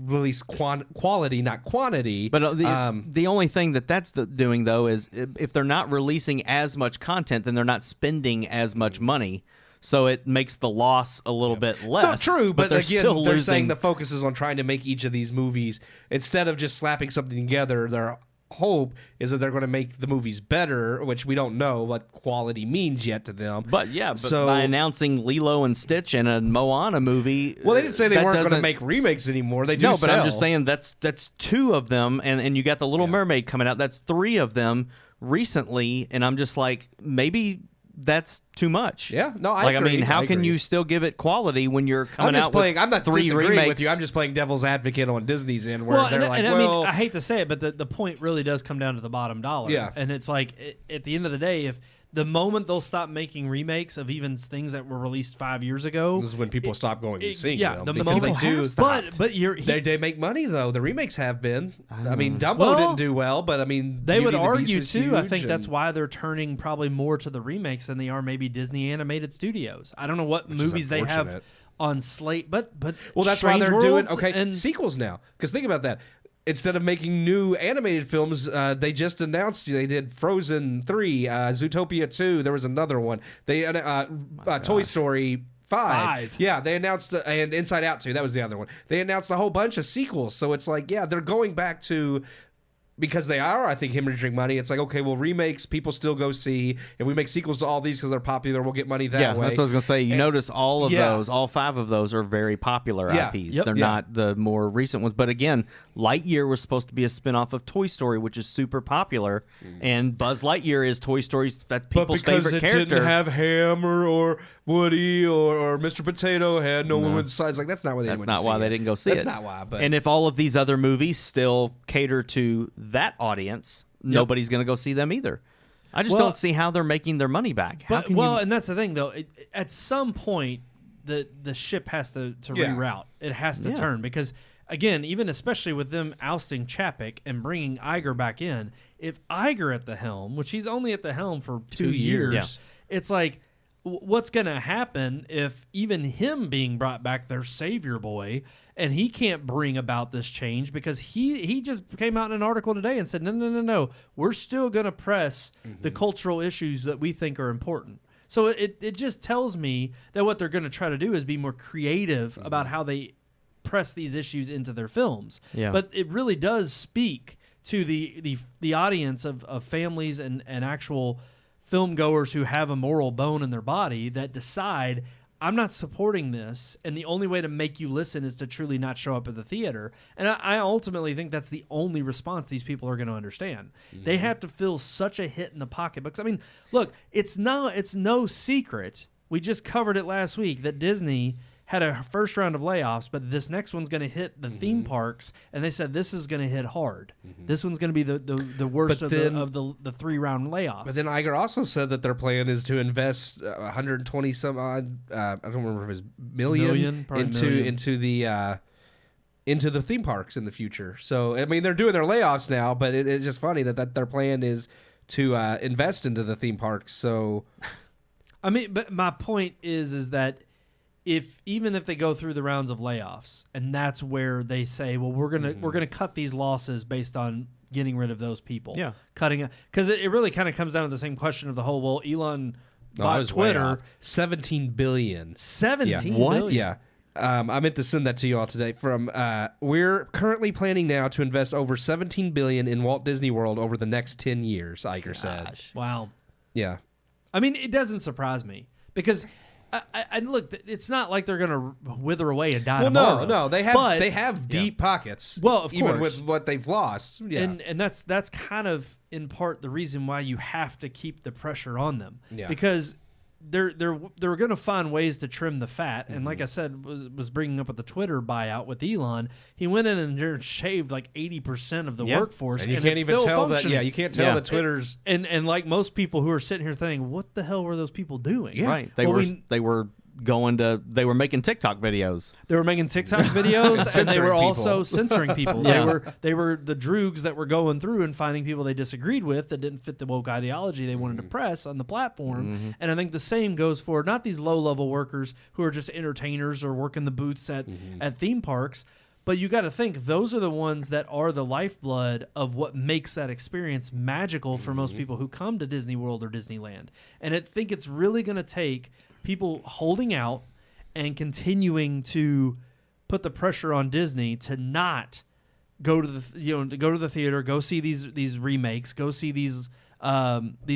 release quality, not quantity. But the only thing that's doing though is if they're not releasing as much content, then they're not spending as much money. So it makes the loss a little bit less. Not true, but they're again, still they're losing. saying the focus is on trying to make each of these movies, instead of just slapping something together, their hope is that they're going to make the movies better, which we don't know what quality means yet to them. But by announcing Lilo and Stitch and a Moana movie... Well, they didn't say they weren't going to make remakes anymore. They do No, but sell. I'm just saying that's 2 of them, and you got The Little Mermaid coming out. That's 3 of them recently, and I'm just like, maybe that's too much. Yeah, no, I agree. I mean, how can you still give it quality when you're coming out with 3 remakes? I'm not disagreeing with you. I'm just playing devil's advocate on Disney's end, where they're like, I mean, I hate to say it, but the point really does come down to the bottom dollar. Yeah. And it's like, at the end of the day, if the moment they'll stop making remakes of even things that were released 5 years ago, this is when people stop going and seeing them. The because moment they do. But they make money though. The remakes have been. I mean, Dumbo didn't do well, but I mean, they would argue Beast too. huge, I think that's why they're turning probably more to the remakes than they are maybe Disney animated studios. I don't know what movies they have on slate, but well, that's why they're doing and sequels now. Because think about that. Instead of making new animated films, they just announced they did Frozen 3, Zootopia 2. There was another one. They Toy Story 5. Yeah, they announced, and Inside Out 2. That was the other one. They announced a whole bunch of sequels. So it's like, they're going back to... Because they are, I think, hemorrhaging money. It's like, okay, well, remakes, people still go see. If we make sequels to all these because they're popular, we'll get money that way. Yeah, that's what I was going to say. You notice all of those, all 5 of those are very popular IPs. They're not the more recent ones. But again, Lightyear was supposed to be a spinoff of Toy Story, which is super popular. And Buzz Lightyear is Toy Story's people's favorite character. But because it didn't have Ham or Woody or Mr. Potato Head, no one would decide. Like, that's not why they didn't go see it. That's not why they didn't go see it. That's not why. But. And if all of these other movies still cater to that audience, nobody's going to go see them either. I just don't see how they're making their money back. And that's the thing, though. At some point, the ship has to reroute. It has to turn because, again, even especially with them ousting Chapek and bringing Iger back in, if Iger at the helm, which he's only at the helm for 2 years, it's like, what's going to happen if even him being brought back, their savior boy, and he can't bring about this change because he just came out in an article today and said, no, we're still going to press the cultural issues that we think are important. So it just tells me that what they're going to try to do is be more creative about how they press these issues into their films. Yeah. But it really does speak to the audience of families and actual film goers who have a moral bone in their body that decide, I'm not supporting this, and the only way to make you listen is to truly not show up at the theater. And I ultimately think that's the only response these people are going to understand. They have to feel such a hit in the pocketbooks. I mean, look, it's no secret. We just covered it last week that Disney had a first round of layoffs, but this next one's going to hit the theme parks, and they said this is going to hit hard. This one's going to be the worst of the 3-round layoffs. But then Iger also said that their plan is to invest 120 some odd, I don't remember if it was million into the theme parks in the future. So I mean, they're doing their layoffs now, but it's just funny that their plan is to invest into the theme parks. So, I mean, but my point is that. Even if they go through the rounds of layoffs, and that's where they say, well, we're gonna cut these losses based on getting rid of those people, cutting it, because it really kind of comes down to the same question of the whole. Well, Elon bought Twitter, $17 billion. $17 billion. What? Yeah. I meant to send that to you all today. From we're currently planning now to invest over $17 billion in Walt Disney World over the next 10 years. Iger said. Wow. Yeah. I mean, it doesn't surprise me because. I look. It's not like they're going to wither away and die tomorrow. No, they have deep pockets. Well, of even course. with what they've lost. Yeah. And that's kind of in part the reason why you have to keep the pressure on them. Yeah. Because they're going to find ways to trim the fat. And like I said, was bringing up with the Twitter buyout with Elon, he went in and shaved like 80% of the workforce, and you can't even tell that. Yeah, you can't tell that Twitter's and like most people who are sitting here thinking, what the hell were those people doing? Yeah. Right. They were making TikTok videos. They were making TikTok videos, and they were also censoring people. They were the droogs that were going through and finding people they disagreed with that didn't fit the woke ideology they wanted to press on the platform. And I think the same goes for not these low-level workers who are just entertainers or working the booths at theme parks, but you got to think those are the ones that are the lifeblood of what makes that experience magical for most people who come to Disney World or Disneyland. And I think it's really going to take people holding out and continuing to put the pressure on Disney to not go to the theater, go see these remakes, go see these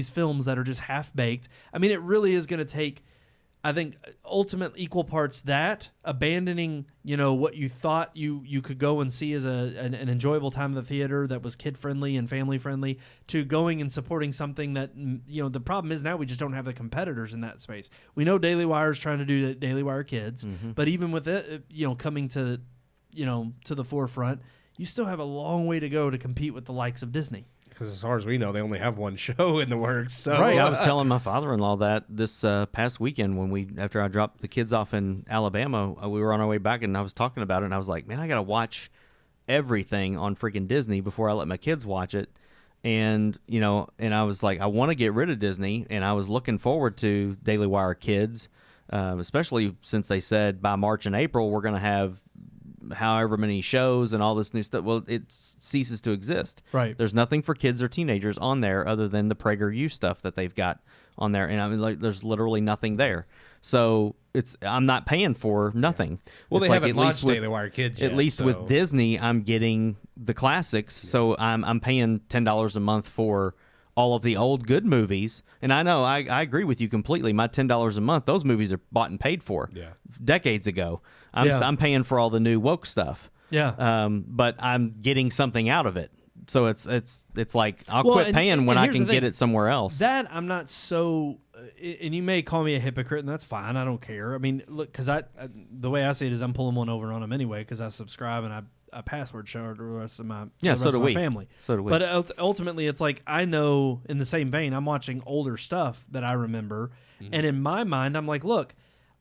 films that are just half baked. I mean, it really is going to take, I think, ultimate equal parts that abandoning, what you thought you could go and see as an enjoyable time in the theater that was kid friendly and family friendly, to going and supporting something that, the problem is now we just don't have the competitors in that space. We know Daily Wire is trying to do Daily Wire Kids, but even with it, coming to the forefront, you still have a long way to go to compete with the likes of Disney. Because as far as we know, they only have one show in the works. So. Right. I was telling my father-in-law that this past weekend after I dropped the kids off in Alabama, we were on our way back, and I was talking about it, and I was like, man, I got to watch everything on freaking Disney before I let my kids watch it. And, and I was like, I want to get rid of Disney, and I was looking forward to Daily Wire Kids, especially since they said by March and April we're going to have however many shows and all this new stuff. Well, it ceases to exist. Right. There's nothing for kids or teenagers on there other than the PragerU stuff that they've got on there, and I mean, like, there's literally nothing there. So I'm not paying for nothing. Well, it's they haven't launched Daily Wire Kids yet. At least with Disney, I'm getting the classics, so I'm paying $10 a month for all of the old good movies. And I know I agree with you completely. My $10 a month, those movies are bought and paid for decades ago. I'm paying for all the new woke stuff. Yeah. But I'm getting something out of it. So it's like I'll quit paying when I can get it somewhere else. That I'm not so, and you may call me a hypocrite, and that's fine. I don't care. I mean, look, because the way I see it is I'm pulling one over on them anyway because I subscribe and I password share the rest of my family. So do we. But ultimately, it's like I know in the same vein, I'm watching older stuff that I remember, and in my mind, I'm like, look,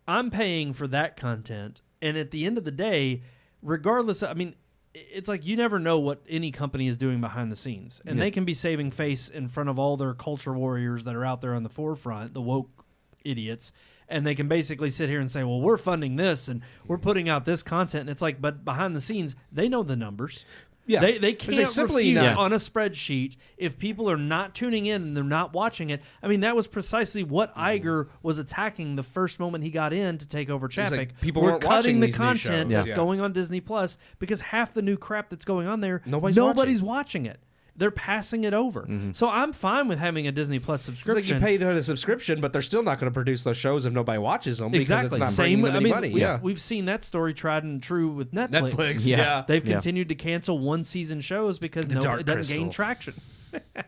I'm paying for that content, and at the end of the day, regardless, I mean, it's like you never know what any company is doing behind the scenes, and they can be saving face in front of all their culture warriors that are out there on the forefront, the woke idiots, and they can basically sit here and say, well, we're funding this and we're putting out this content, and it's like, but behind the scenes, they know the numbers. Yeah, they can't refute on a spreadsheet if people are not tuning in and they're not watching it. I mean, that was precisely what Iger was attacking the first moment he got in to take over Chapek. Like, people we're weren't cutting watching the these content new shows. that's going on Disney Plus because half the new crap that's going on there, nobody's watching it. They're passing it over. So I'm fine with having a Disney Plus subscription. It's like you pay the subscription, but they're still not going to produce those shows if nobody watches them because exactly. it's not bringing them any money. We've seen that story tried and true with Netflix. Yeah. They've continued to cancel one-season shows because it doesn't Crystal. gain traction.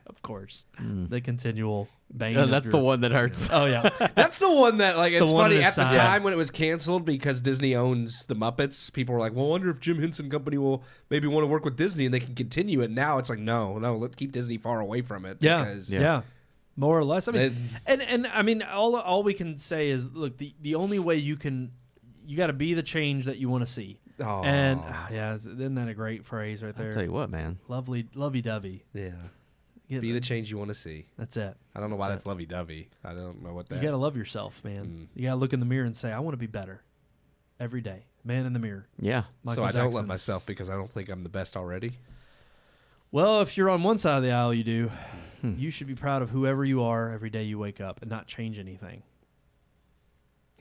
Of course. The continual bane. That's the one that hurts. Oh, yeah. That's the one that, like, it's funny. At the side. time when it was canceled because Disney owns the Muppets, people were like, well, I wonder if Jim Henson Company will maybe want to work with Disney and they can continue it. Now it's like, no, let's keep Disney far away from it. Because more or less. I mean, and I mean, all we can say is, look, the only way you got to be the change that you want to see. Oh. And, isn't that a great phrase right there? I'll tell you what, man. Lovey-dovey. Yeah. Be the change you want to see. That's it. I don't know why that's lovey-dovey. I don't know what that. You got to love yourself, man. You got to look in the mirror and say, I want to be better every day. Man in the mirror. Yeah. So I don't love myself because I don't think I'm the best already. Well, if you're on one side of the aisle, you do. You should be proud of whoever you are every day you wake up and not change anything.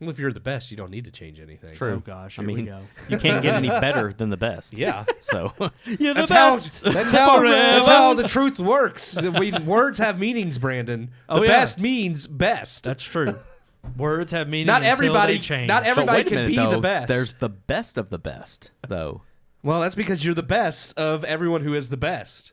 Well, if you're the best, you don't need to change anything. True. Oh, gosh. Here we go. You can't get any better than the best. Yeah. So you're the best. That's how the truth works. Words have meanings, Brandon. The best means best. That's true. Words have meaning. Not everybody. They change. Not everybody can be though, the best. There's the best of the best, though. Well, that's because you're the best of everyone who is the best.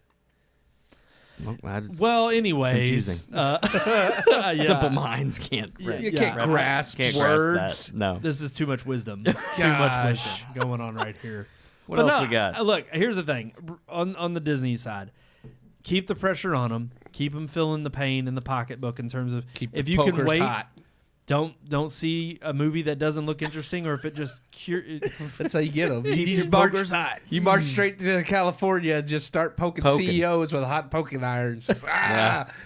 Well, anyways, simple minds can't. You can't grasp words. That. No, this is too much wisdom. Too much wisdom going on right here. What else we got? Look, here's the thing. On the Disney side, keep the pressure on them. Keep them feeling the pain in the pocketbook in terms of if you can wait. Hot. Don't see a movie that doesn't look interesting, or if it just that's how you get them. You pokers hot. You march straight to California and just start poking CEOs with hot poking irons.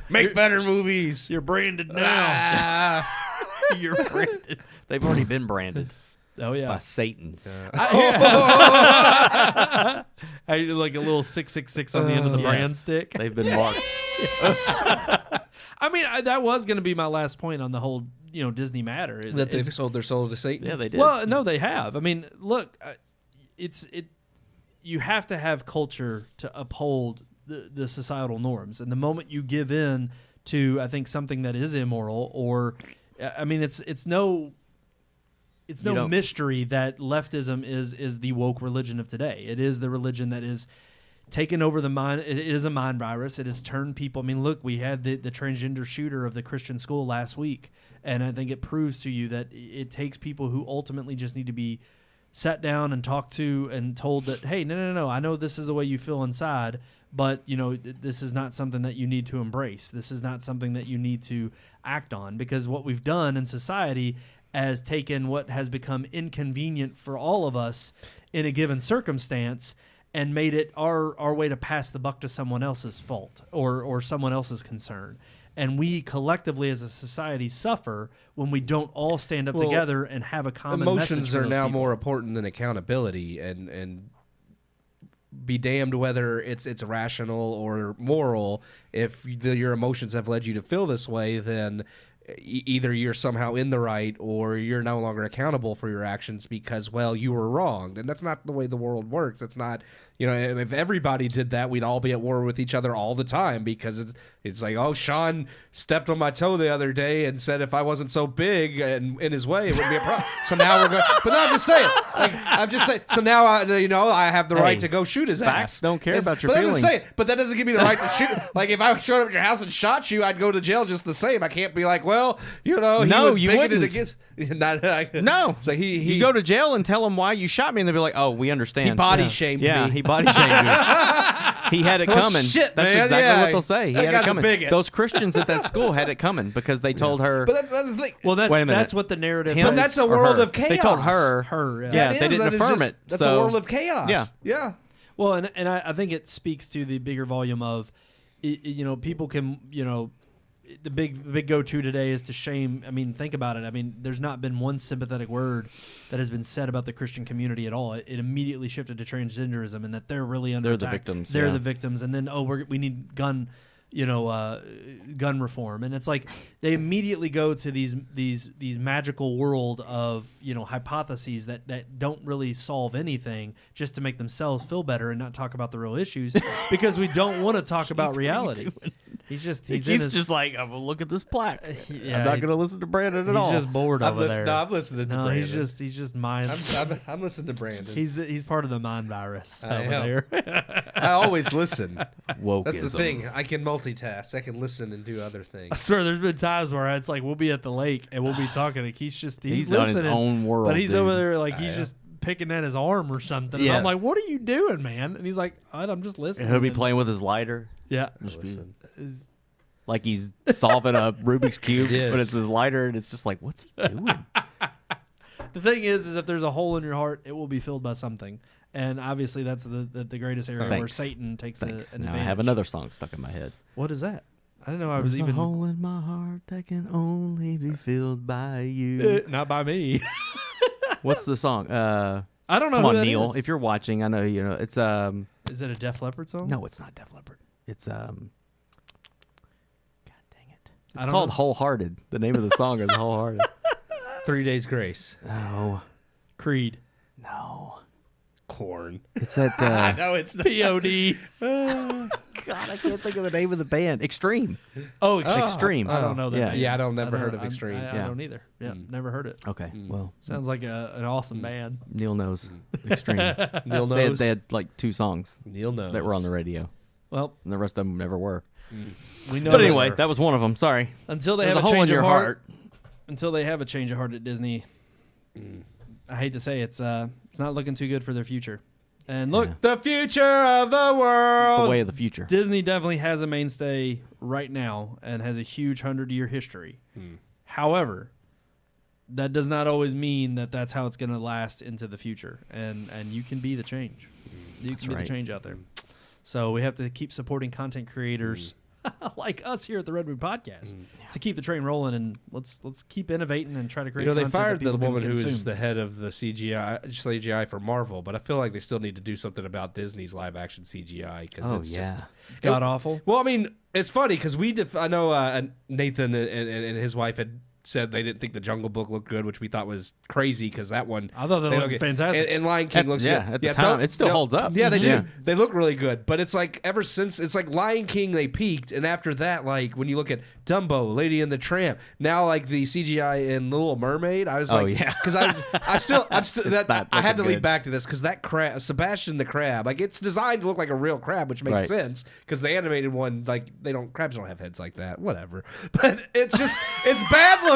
Make better movies. You're branded now. You're branded. They've already been branded. Oh yeah, by Satan. I like a little 666 on the end of the brand stick. They've been marked. I mean, that was going to be my last point on the whole, Disney matter. That they've sold their soul to Satan. Yeah, they did. Well, no, they have. I mean, look, you have to have culture to uphold the societal norms, and the moment you give in to, I think, something that is immoral, or, I mean, it's no mystery that leftism is the woke religion of today. It is the religion that is taken over the mind. It is a mind virus. It has turned people. I mean, look, we had the transgender shooter of the Christian school last week, and I think it proves to you that it takes people who ultimately just need to be sat down and talked to and told that, hey, no, I know this is the way you feel inside, but this is not something that you need to embrace. This is not something that you need to act on, because what we've done in society has taken what has become inconvenient for all of us in a given circumstance and made it our way to pass the buck to someone else's fault or someone else's concern. And we collectively as a society suffer when we don't all stand up together and have a common message. Emotions are now more important than accountability, and be damned whether it's rational or moral. If your emotions have led you to feel this way, then either you're somehow in the right or you're no longer accountable for your actions because, well, you were wrong. And that's not the way the world works. It's not, if everybody did that, we'd all be at war with each other all the time, because it's like, oh, Sean stepped on my toe the other day and said if I wasn't so big and in his way, it wouldn't be a problem. So now we're going, but no, I'm just saying. So now I have the right to go shoot his facts ass. Don't care about your but feelings. I'm just saying, but that doesn't give me the right to shoot. Like if I showed up at your house and shot you, I'd go to jail just the same. I can't be like, well, he was bigoted against. No. So you go to jail and tell him why you shot me, and they'll be like, oh, we understand. He body shamed me. Yeah, he body shamed you. He had it coming. Shit, that's man. exactly what they'll say. He that had guy's it coming. a bigot. Those Christians at that school had it coming because they told her. But that's the thing. Well, Wait a minute. that's what the narrative But is. that's a world of chaos. They told her. Yeah, they didn't affirm it. That's so, a world of chaos. Yeah. Well, and I think it speaks to the bigger volume of, people can, the big go-to today is to shame. I mean, think about it. I mean, there's not been one sympathetic word that has been said about the Christian community at all. It immediately shifted to transgenderism and that they're really under They're attack. the victims. They're the victims. And then, we need gun gun reform, and it's like they immediately go to these magical world of hypotheses that don't really solve anything, just to make themselves feel better and not talk about the real issues because we don't want to talk about reality. He's just like, I'm gonna look at this plaque. I'm not gonna listen to Brandon at all. He's just bored over there. No, I'm listening to Brandon. He's just mind. I'm listening to Brandon. He's part of the mind virus over there. I always listen. Wokeism. That's the thing. I can multitask. I can listen and do other things. I swear, there's been times where it's like we'll be at the lake and we'll be talking, and he's listening, on his own world, but he's dude. over there like he's just picking at his arm or something. Yeah. And I'm like, what are you doing, man? And he's like, I'm just listening. And he'll be playing with his lighter. Yeah. Like he's solving a Rubik's Cube, Yes. but it's his lighter, and it's just like, what's he doing? The thing is if there's a hole in your heart, it will be filled by something. And obviously that's the greatest area where Satan takes an advantage. Now I have another song stuck in my head. What is that? I didn't know I was There's even... a hole in my heart that can only be filled by you. Not by me. What's the song? I don't know Come who on, that Neil. is. If you're watching, I know you know. It's Is it a Def Leppard song? No, it's not Def Leppard. It's God dang it. It's don't called know. Wholehearted. The name of the song is Wholehearted. 3 Days Grace. No. Creed. No. Corn. It's that No, it's not. P.O.D. God, I can't think of the name of the band. Extreme. Oh, Extreme. I don't know that. Yeah. name. Yeah, I don't never heard of I'm- Extreme. I Yeah. don't either. Yeah, never heard it. Okay. Well, Sounds like an awesome band. Neil knows. Extreme. Neil They knows. had like 2 songs Neil knows. that were on the radio, Well, and the rest of them never were. we know. But that anyway, that was one of them. Sorry. until they There's have a a hole change in of your heart, until they have a change of heart at Disney, I hate to say it's not looking too good for their future. And look, The future of the It's world. the way of the future. Disney definitely has a mainstay right now and has a huge 100-year history. However, that does not always mean that that's how it's going to last into the future. And you can be the change. You can be right. the change out there. So we have to keep supporting content creators like us here at the Red Moon Podcast to keep the train rolling, and let's keep innovating and try to create. You know, they content that fired the people can woman who consume. is the head of the CGI for Marvel, but I feel like they still need to do something about Disney's live action CGI because Oh it's yeah. just god awful. Well, I mean, it's funny because I know Nathan and his wife had said they didn't think the Jungle Book looked good, which we thought was crazy because that one I thought that they looked look- fantastic. And Lion King looks good. at the time, it still holds up. Yeah, they do. Yeah. They look really good. But it's like ever since it's like Lion King, they peaked, and after that, like when you look at Dumbo, Lady and the Tramp, now like the CGI in Little Mermaid, I was Oh, like, yeah. because I'm still It's not I had to looking lead good. back to this because that crab, Sebastian the crab, like it's designed to look like a real crab, which makes Right. sense because the animated one, like crabs don't have heads like that, whatever. But it's just it's bad looking.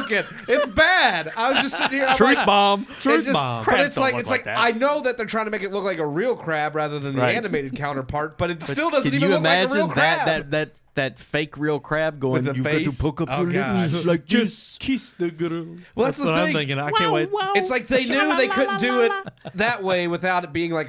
It's bad. I was just sitting here. I'm Truth like, bomb. Truth bomb. But Crabs it's don't like look like that. I know that they're trying to make it look like a real crab rather than the Right. animated counterpart, but it still doesn't Can even you look like a imagine real crab. that fake real crab going? With the You got face? to poke up Oh, your gosh. lips like just kiss the girl. Well, that's the what I'm thing. thinking. I can't wait. It's like they knew they couldn't do it that way without it being like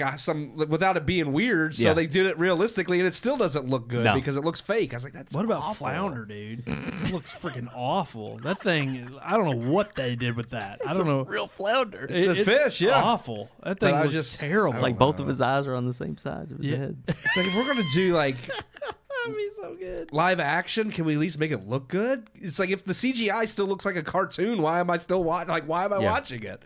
without it being weird, so Yeah. they did it realistically, and it still doesn't look good No. because it looks fake. I was like, that's What about awful. Flounder, dude? It looks freaking awful. That thing, I don't know what they did with that. I don't know. Real flounder. It's a fish, yeah. Awful. That But thing I looks just- terrible. It's like both of his eyes are on the same side of his Yeah. head. It's like if we're gonna do like That'd be so good. live action, can we at least make it look good? It's like if the CGI still looks like a cartoon, why am I still watching? Like, why am I Yeah. watching it?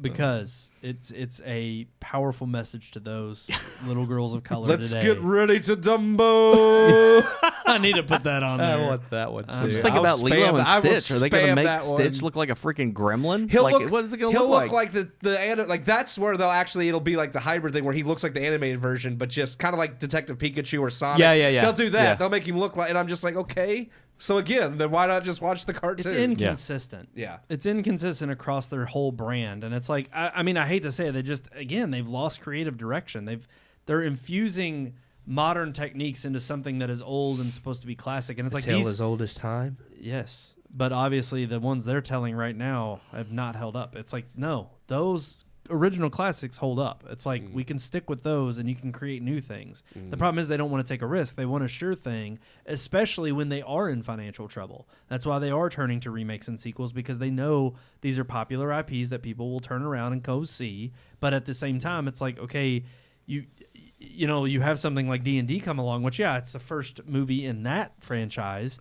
Because it's a powerful message to those little girls of color Let's today. get ready to Dumbo. I need to put that on there. I want that one too. Just think I'll about Lilo spam and I will Stitch. Are they going to spam make that one. Stitch look like a freaking gremlin? He'll like, look. what is it going to He'll look look like like that's where they'll actually it'll be like the hybrid thing where he looks like the animated version, but just kind of like Detective Pikachu or Sonic. Yeah. They'll do that. Yeah. They'll make him look like, and I'm just like, okay. So again, then why not just watch the cartoon? It's inconsistent. Yeah. It's inconsistent across their whole brand, and it's like I mean I hate to say it, they've lost creative direction. They're infusing modern techniques into something that is old and supposed to be classic, and it's like Tale these, as old as time. yes, but obviously the ones they're telling right now have not held up. It's like no, those original classics hold up. It's like we can stick with those and you can create new things. The problem is they don't want to take a risk. They want a sure thing, especially when they are in financial trouble. That's why they are turning to remakes and sequels, because they know these are popular IPs that people will turn around and go see. But at the same time, it's like, okay, you have something like D&D come along, which it's the first movie in that franchise,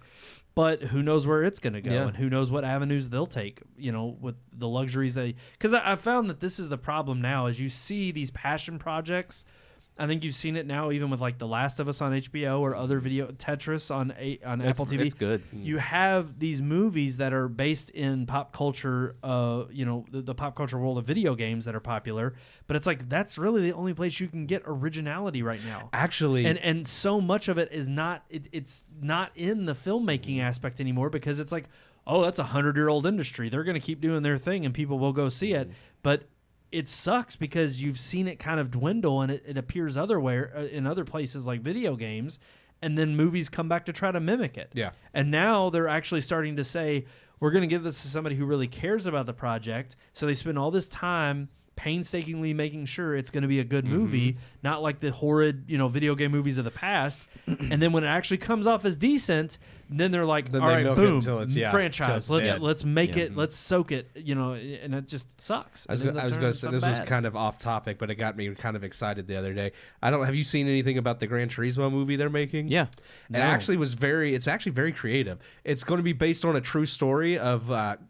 but who knows where it's going to go and who knows what avenues they'll take, with the luxuries because I found that this is the problem now is you see these passion projects. I think you've seen it now, even with like The Last of Us on HBO or other video Tetris on Apple TV. It's good. You have these movies that are based in pop culture, the pop culture world of video games that are popular. But it's like that's really the only place you can get originality right now. Actually, and so much of it is not. It's not in the filmmaking aspect anymore because it's like, oh, that's a 100-year-old industry. They're going to keep doing their thing, and people will go see it. But it sucks because you've seen it kind of dwindle and it appears in other places like video games, and then movies come back to try to mimic it. Yeah. And now they're actually starting to say, we're going to give this to somebody who really cares about the project. So they spend all this time painstakingly making sure it's going to be a good movie, not like the horrid, video game movies of the past. And then when it actually comes off as decent, then they're like, all right, boom, franchise. Let's make it, let's soak it, and it just sucks. I was going to say, this was kind of off topic, but it got me kind of excited the other day. Have you seen anything about the Gran Turismo movie they're making? Yeah. It actually was it's actually very creative. It's going to be based on a true story of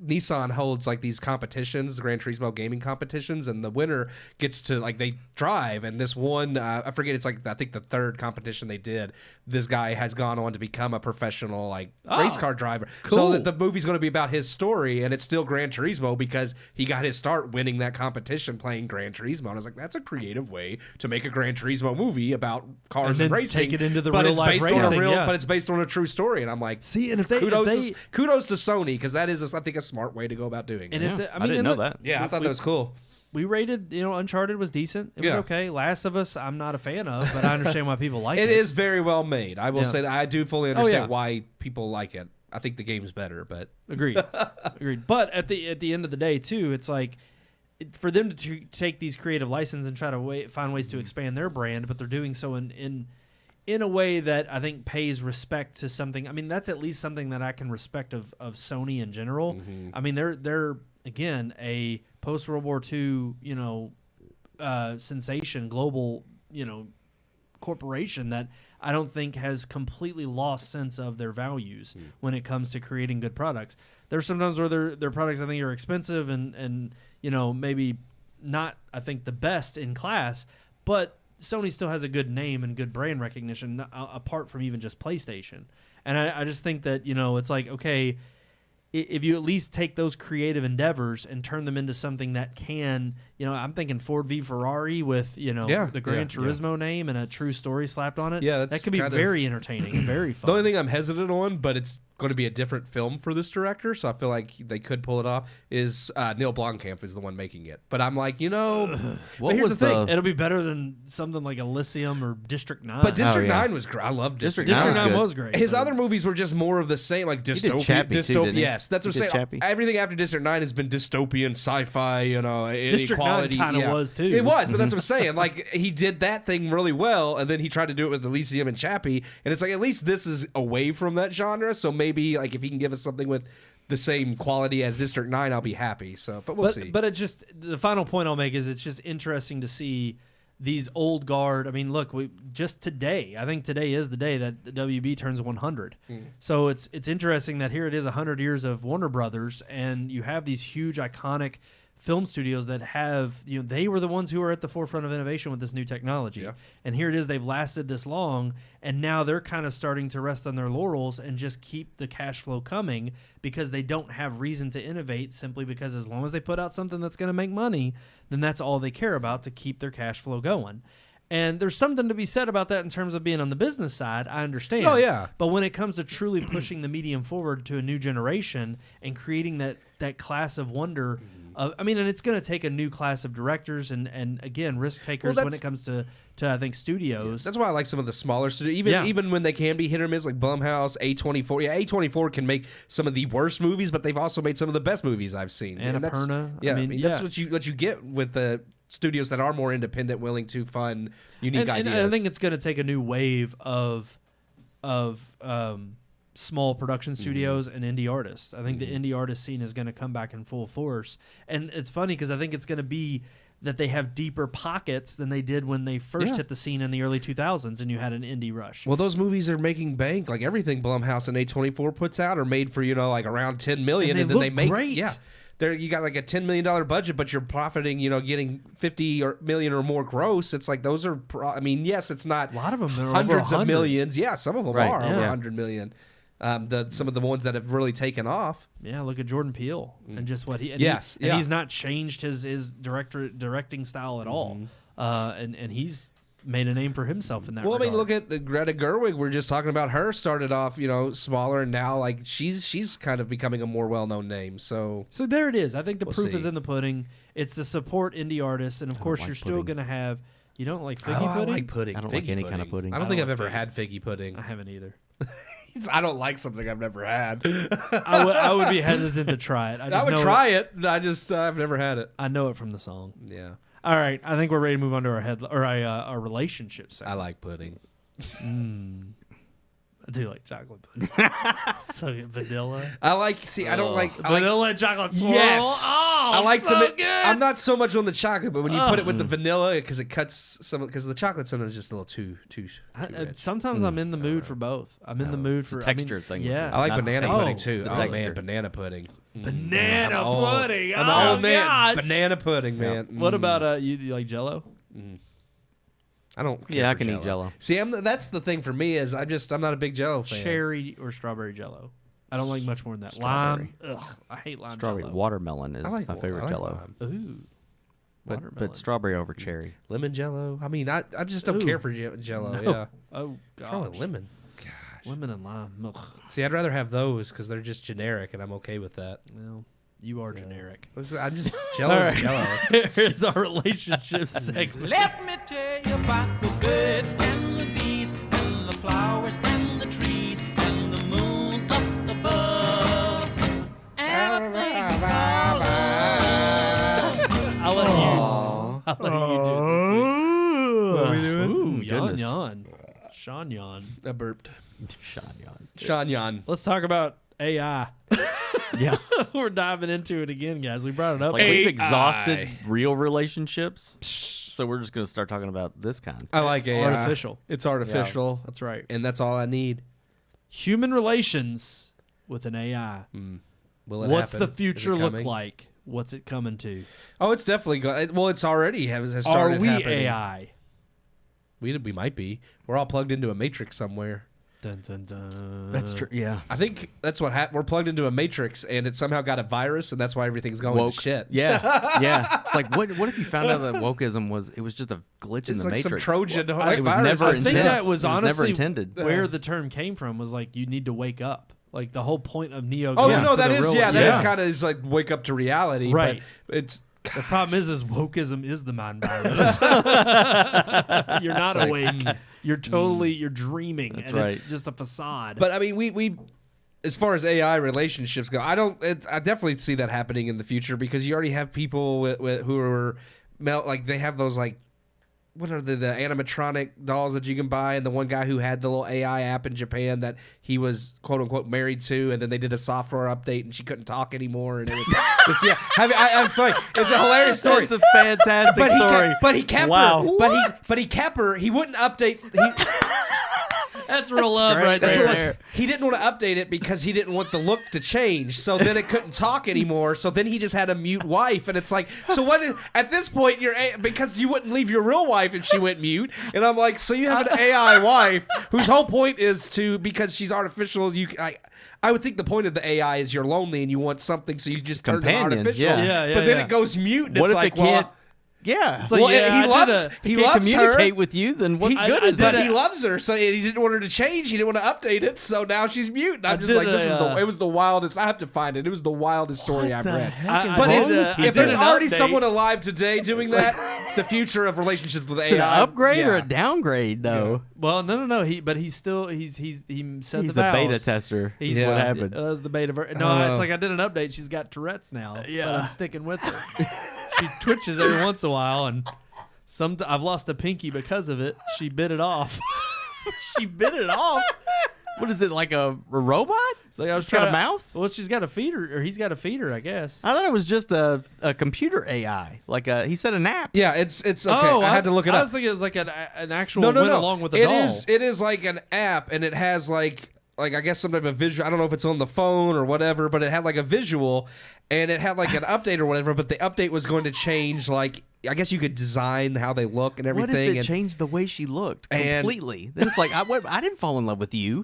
Nissan holds like these competitions, the Gran Turismo gaming competitions, and the winner gets to they drive, and this one, I forget, it's I think the third competition they did, this guy has gone on to become a professional race car driver. Cool. So the movie's going to be about his story, and it's still Gran Turismo because he got his start winning that competition playing Gran Turismo. And I was like, that's a creative way to make a Gran Turismo movie about cars and racing. Take it into the real life racing. But it's based on a true story. And I'm like, see, and if kudos to Sony, because that is, I think, a smart way to go about doing it. And I didn't know that. Yeah, I thought that was cool. We rated, Uncharted was decent. It was okay. Last of Us, I'm not a fan of, but I understand why people like it. It is very well made. I will say that I do fully understand why people like it. I think the game's better, but agreed. But at the end of the day, too, it's like for them to take these creative licenses and try to find ways to expand their brand, but they're doing so in a way that I think pays respect to something. I mean, that's at least something that I can respect of Sony in general. I mean, they're again a post-World War II, sensation, global, corporation that I don't think has completely lost sense of their values when it comes to creating good products. There's sometimes where their products I think are expensive and maybe not, I think, the best in class, but Sony still has a good name and good brand recognition apart from even just PlayStation. And I just think that, it's like, okay, if you at least take those creative endeavors and turn them into something that can, I'm thinking Ford v Ferrari with, the Gran Turismo name and a true story slapped on it. Yeah, that could be very entertaining and very fun. The only thing I'm hesitant on, but it's going to be a different film for this director, so I feel like they could pull it off, is Neil Blomkamp is the one making it. But I'm like, but here's the thing. It'll be better than something like Elysium or District 9. But District 9 was great. I love District 9. District 9 was great. His other movies were just more of the same, like dystopian. Yes, that's what I'm saying. Chappie? Everything after District 9 has been dystopian, sci-fi, District inequality. 9 kind of was too. It was, but that's what I'm saying. Like, he did that thing really well, and then he tried to do it with Elysium and Chappie, and it's like, at least this is away from that genre, so maybe, like, if he can give us something with the same quality as District 9, I'll be happy. So, but we'll see. But it just, the final point I'll make is it's just interesting to see these old guard. I mean, look, just today, I think today is the day that the WB turns 100. So it's interesting that here it is 100 years of Warner Brothers, and you have these huge iconic film studios that have, they were the ones who were at the forefront of innovation with this new technology. Yeah. And here it is, they've lasted this long, and now they're kind of starting to rest on their laurels and just keep the cash flow coming because they don't have reason to innovate, simply because as long as they put out something that's going to make money, then that's all they care about to keep their cash flow going. And there's something to be said about that in terms of being on the business side. I understand. Oh, yeah. But when it comes to truly pushing the medium forward to a new generation and creating that class of wonder, and it's going to take a new class of directors and again, risk takers when it comes to I think studios. That's why I like some of the smaller studios, even when they can be hit or miss, like Blumhouse, A24. Yeah, A24 can make some of the worst movies, but they've also made some of the best movies I've seen. Annapurna. That's what you get with the studios that are more independent, willing to fund unique ideas. And I think it's going to take a new wave of small production studios and indie artists. I think the indie artist scene is going to come back in full force. And it's funny because I think it's going to be that they have deeper pockets than they did when they first hit the scene in the early 2000s and you had an indie rush. Well, those movies are making bank. Like everything Blumhouse and A24 puts out are made for, like around $10 million. And then they make great. Yeah. You got like a $10 million budget, but you're profiting, getting 50 million or more gross. It's like those are, yes, it's not a lot of them are hundreds over of millions. Yeah, some of them Right, are yeah. over 100 million. Some of the ones that have really taken off. Yeah, look at Jordan Peele and just what he. And he's not changed his directing style at all. And he's made a name for himself in that. Well, regard. look at Greta Gerwig. We're just talking about her. Started off, smaller, and now like she's kind of becoming a more well-known name. So there it is. I think the proof see. is in the pudding. It's to support indie artists, and of course, you're still going to have. You don't like figgy pudding? I like pudding. I don't Figgy like any pudding. kind of pudding. I don't think I've ever had figgy pudding. I haven't either. I don't like something I've never had. I would be hesitant to try it. I would try it. I've never had it. I know it from the song. Yeah. All right, I think we're ready to move on to our relationship segment. I like pudding. I do like chocolate pudding. So vanilla. I like. See, I don't like Vanilla and chocolate swirl. Yes. Oh, I like so some. good. I'm not so much on the chocolate, but when you put it with the vanilla, because it cuts some. Because the chocolate sometimes is just a little too rich. Sometimes I'm in the mood for both. I'm in the mood for texture thing. Yeah, I like Not banana taste. pudding It's too. the Oh texture. man, banana pudding. banana pudding. I'm Oh an old man. gosh. Banana pudding, man. What about you like Jell-O? I don't. Care Yeah, I for can eat Jell-O. Jell-O. See, that's the thing for me is I'm not a big Jell-O fan. Cherry or strawberry Jell-O? I don't like much more than that. Strawberry. Lime. Ugh, I hate lime Strawberry Jell-O. watermelon is I like my favorite Jell-O. lime. Ooh. But strawberry over cherry. Lemon Jell-O. I just don't care for Jell-O. No. Yeah. Oh Probably gosh. lemon. Lemon and lime. Ugh. See, I'd rather have those because they're just generic, and I'm okay with that. Well, you are generic. I'm just Jell-O's Jell-O. Here's our relationship segment. Let me tell you about the birds and the bees and the flowers and the trees and the moon up above. And a thing called love. I'll let you do it this week. What are we doing? Ooh, Yan goodness. Yan. Sean Yan. I burped. Shanyan. Sean Yan. Let's talk about AI. Yeah. We're diving into it again, guys. We brought it up. Like we've exhausted real relationships, so we're just gonna start talking about this kind. I like AI. Artificial. It's artificial. That's right. And that's all I need. Human relations with an AI. Will it What's happen? the Is future it look coming? like? What's it coming to? Oh, it's definitely going. Well, it's already has Are started we happening. AI? We might be. We're all plugged into a matrix somewhere. Dun, dun, dun. That's true. Yeah. I think that's what happened. We're plugged into a matrix, and it somehow got a virus, and that's why everything's going Woke. to shit. Yeah. Yeah. It's like what if you found out that wokeism was just a glitch in It's the like matrix? some Trojan. it like was virus. never I intended. think that was It was never honestly intended. where the term came from. Was like you need to wake up. Like the whole point of Neo. Oh getting no, to that the is real- that is kind of like wake up to reality, Right. But it's The problem is wokeism is the mind virus. You're not awake. You're you're dreaming. That's and right. It's just a facade. But I mean, we as far as AI relationships go, I definitely see that happening in the future because you already have people with who are like they have those like. What are the animatronic dolls that you can buy? And the one guy who had the little AI app in Japan that he was quote unquote married to, and then they did a software update and she couldn't talk anymore. And it was, yeah, it's funny. It's a hilarious story. It's a fantastic story. But he kept Wow. her. But he kept her. He wouldn't update. that's real love great. right That's what it there. was. He didn't want to update it because he didn't want the look to change. So then it couldn't talk anymore. So then he just had a mute wife, and it's like, so what? At this point, because you wouldn't leave your real wife if she went mute. And I'm like, so you have an AI wife whose whole point is because she's artificial. I would think the point of the AI is you're lonely and you want something, so you just turn to Companion, artificial. yeah. But then it goes mute. And What it's if like, it can't? well, Yeah. It's like, well, yeah, he loves can't communicate her. with you, then what He, good is but it? he loves her, so he didn't want her to change. He didn't want to update it, so now she's mute. And I'm just did like, a, it was the wildest. I have to find it. It was the wildest story I've read. I But did, if I there's did an already update. someone alive today doing that, the future of relationships with Is it AI, an upgrade or a yeah. downgrade, though? Well, no. He said He's the a beta vows. tester. He's What Yeah. happened? That was the beta version. No, it's like I did an update. She's got Tourette's now. But I'm sticking with her. She twitches every once in a while, and I've lost a pinky because of it. She bit it off. She bit it off. What is it, like a robot? It's like I was got a mouth? Well, she's got to feed her, or he's got to feed her, I guess. I thought it was just a computer AI. He said an app. Yeah, it's okay. Oh, I had to look it up. I was thinking it was like an actual No, went along with the doll. It is like an app, and it has like I guess some type of visual. I don't know if it's on the phone or whatever, but it had like a visual, and it had like an update or whatever. But the update was going to change I guess you could design how they look and everything. What if it changed the way she looked completely? Then it's like, I didn't fall in love with you.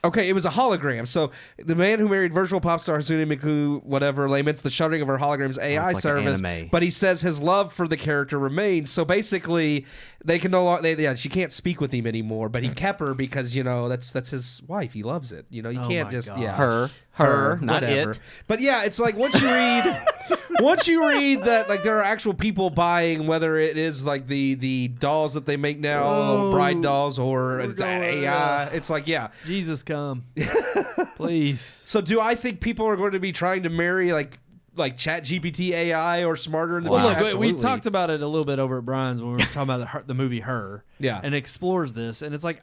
Okay, it was a hologram. So the man who married virtual pop star Hatsune Miku, whatever, laments the shuttering of her hologram's AI like service, an anime. but he says his love for the character remains. So basically, they can no longer. She can't speak with him anymore. But he kept her because that's his wife. He loves it. You can't just God. Her, not whatever. it. But yeah, it's like once you read that there are actual people buying, whether it is like the dolls that they make now, bride dolls, or AI. It's like Jesus, come, please. So do I think people are going to be trying to marry like Chat GPT AI or smarter in the Well, future? look, we Absolutely. talked about it a little bit over at Brian's when we were talking about the movie Her. Yeah. And explores this, and it's like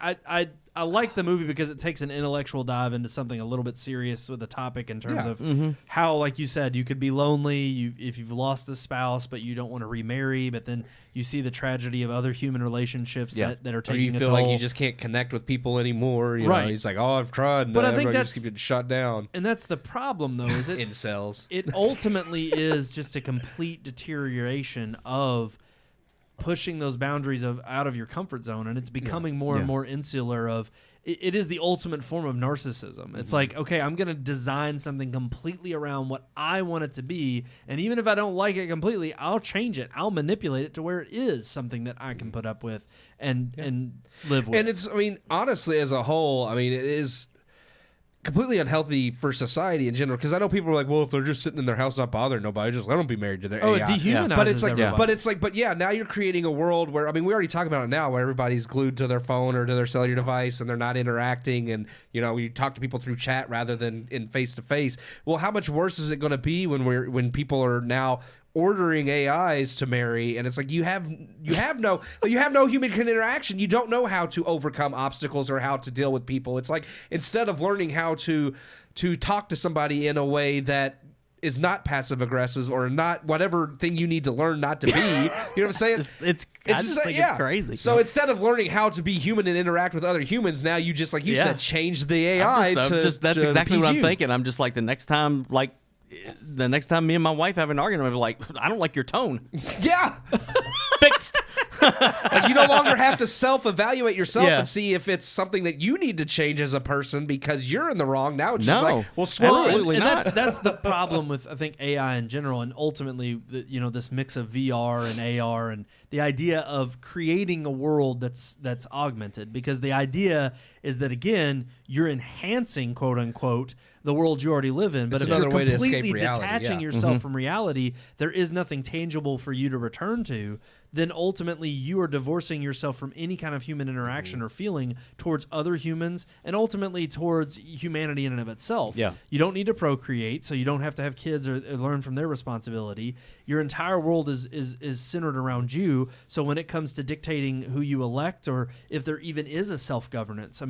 I like the movie because it takes an intellectual dive into something a little bit serious with the topic in terms of how, like you said, you could be lonely if you've lost a spouse, but you don't want to remarry, but then you see the tragedy of other human relationships that are Or taking you a feel toll. like you just can't connect with people anymore. You Right. know, he's like, oh, I've tried. But I think everybody that's- just keep getting shut down. And that's the problem, though, is Incels. it ultimately is just a complete deterioration of pushing those boundaries out of your comfort zone, and it's becoming more and more insular of it is the ultimate form of narcissism. It's like, okay, I'm going to design something completely around what I want it to be, and even if I don't like it completely, I'll change it. I'll manipulate it to where it is something that I can put up with and live with. And it's, honestly, as a whole, it is completely unhealthy for society in general, because I know people are like, well, if they're just sitting in their house not bothering nobody, just let them be married to their AI. It dehumanizes But it's like, everybody. now you're creating a world where, we already talked about it now, where everybody's glued to their phone or to their cellular device and they're not interacting, and you talk to people through chat rather than in face to face. Well, how much worse is it going to be when people are now ordering AIs to marry, and it's like you have no human interaction. You don't know how to overcome obstacles or how to deal with people. It's like, instead of learning how to talk to somebody in a way that is not passive aggressive or not whatever thing you need to learn not to be, you know what I'm saying? I just think it's crazy. So instead of learning how to be human and interact with other humans, now you just, like you said, change the AI that's to exactly what I'm appease you. thinking. I'm just like, the next time me and my wife have an argument, I'm like, I don't like your tone. Yeah. Fixed. Like, you no longer have to self-evaluate yourself Yeah. and see if it's something that you need to change as a person because you're in the wrong. Now it's just No. like, well, swerve. Absolutely and not. that's the problem with, I think, AI in general, and ultimately this mix of VR and AR and the idea of creating a world that's augmented, because the idea is that, again, you're enhancing, quote unquote, the world you already live in, but It's if you're another way to escape completely reality, detaching yeah. yourself from reality, there is nothing tangible for you to return to. Then ultimately you are divorcing yourself from any kind of human interaction or feeling towards other humans, and ultimately towards humanity in and of itself. Yeah. You don't need to procreate, so you don't have to have kids or learn from their responsibility. Your entire world is centered around you. So when it comes to dictating who you elect, or if there even is a self-governance,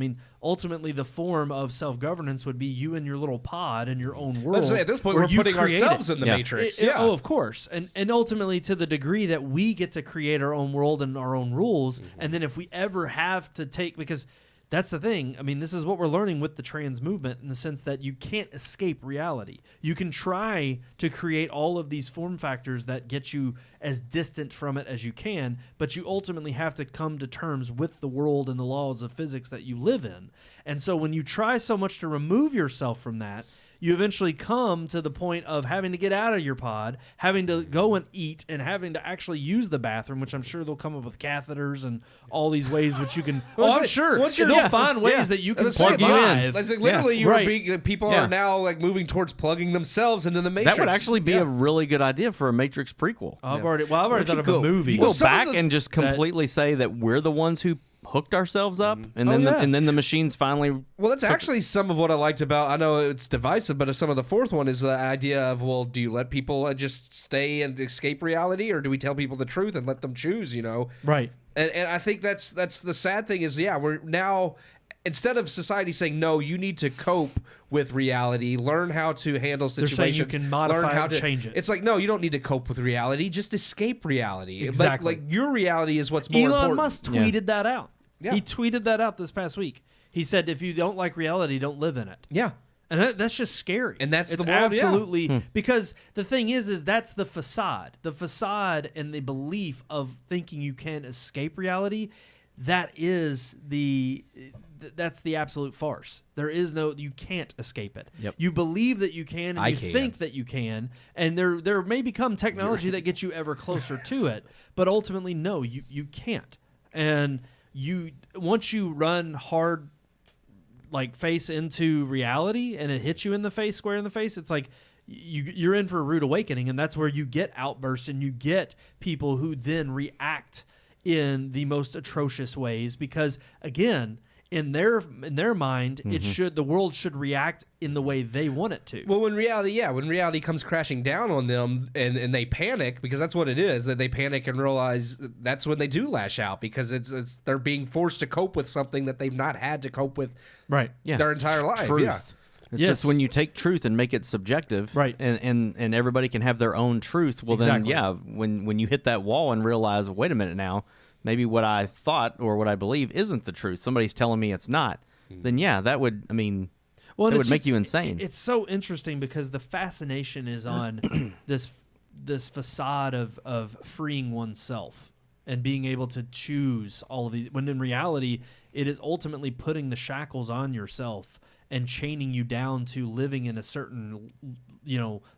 ultimately the form of self-governance would be you and your little pod in your own world. Let's say at this point, where we're you putting create ourselves it. in the matrix. Oh, of course. And ultimately, to the degree that we get to create our own world and our own rules, and then if we ever have to take, because that's the thing, this is what we're learning with the trans movement, in the sense that you can't escape reality. You can try to create all of these form factors that get you as distant from it as you can, but you ultimately have to come to terms with the world and the laws of physics that you live in. And so when you try so much to remove yourself from that, you eventually come to the point of having to get out of your pod, having to go and eat, and having to actually use the bathroom, which I'm sure they'll come up with catheters and all these ways which you can. I'm sure they'll find ways that you can plug you in. It's like literally, people are now like moving towards plugging themselves into the matrix. That would actually be a really good idea for a Matrix prequel. I've already thought of a movie. You go back and just completely say that we're the ones who hooked ourselves up, and then and then the machines finally. Well, that's actually some of what I liked about. I know it's divisive, but some of the fourth one is the idea of, well, do you let people just stay and escape reality, or do we tell people the truth and let them choose? Right. And I think that's the sad thing is, we're now instead of society saying, no, you need to cope with reality, learn how to handle situations. They're saying you can modify learn how and to change it. It's like, no, you don't need to cope with reality. Just escape reality. Exactly. Like your reality is what's more important. Elon Musk tweeted that out. Yeah. He tweeted that out this past week. He said, if you don't like reality, don't live in it. Yeah. And that's just scary. And that's it's the world, absolutely because the thing is that's the facade. The facade and the belief of thinking you can escape reality, that's the absolute farce. There is you can't escape it. Yep. You believe that you can, and you think that you can, and there may become technology that gets you ever closer to it, but ultimately, no, you can't. And once you run hard, like face into reality, and it hits you square in the face, it's like you're in for a rude awakening, and that's where you get outbursts and you get people who then react in the most atrocious ways because, again, in their mind, the world should react in the way they want it to. Well, when reality comes crashing down on them and they panic, because that's what it is, that they panic and realize that's when they do lash out because they're being forced to cope with something that they've not had to cope with their entire life. Truth. Yeah. It's just when you take truth and make it subjective, right? And everybody can have their own truth. Well, then, when you hit that wall and realize, wait a minute now, maybe what I thought or what I believe isn't the truth. Somebody's telling me it's not. Then that would, it would make you insane. It's so interesting because the fascination is on this facade of freeing oneself and being able to choose all of these, when in reality, it is ultimately putting the shackles on yourself and chaining you down to living in a certain,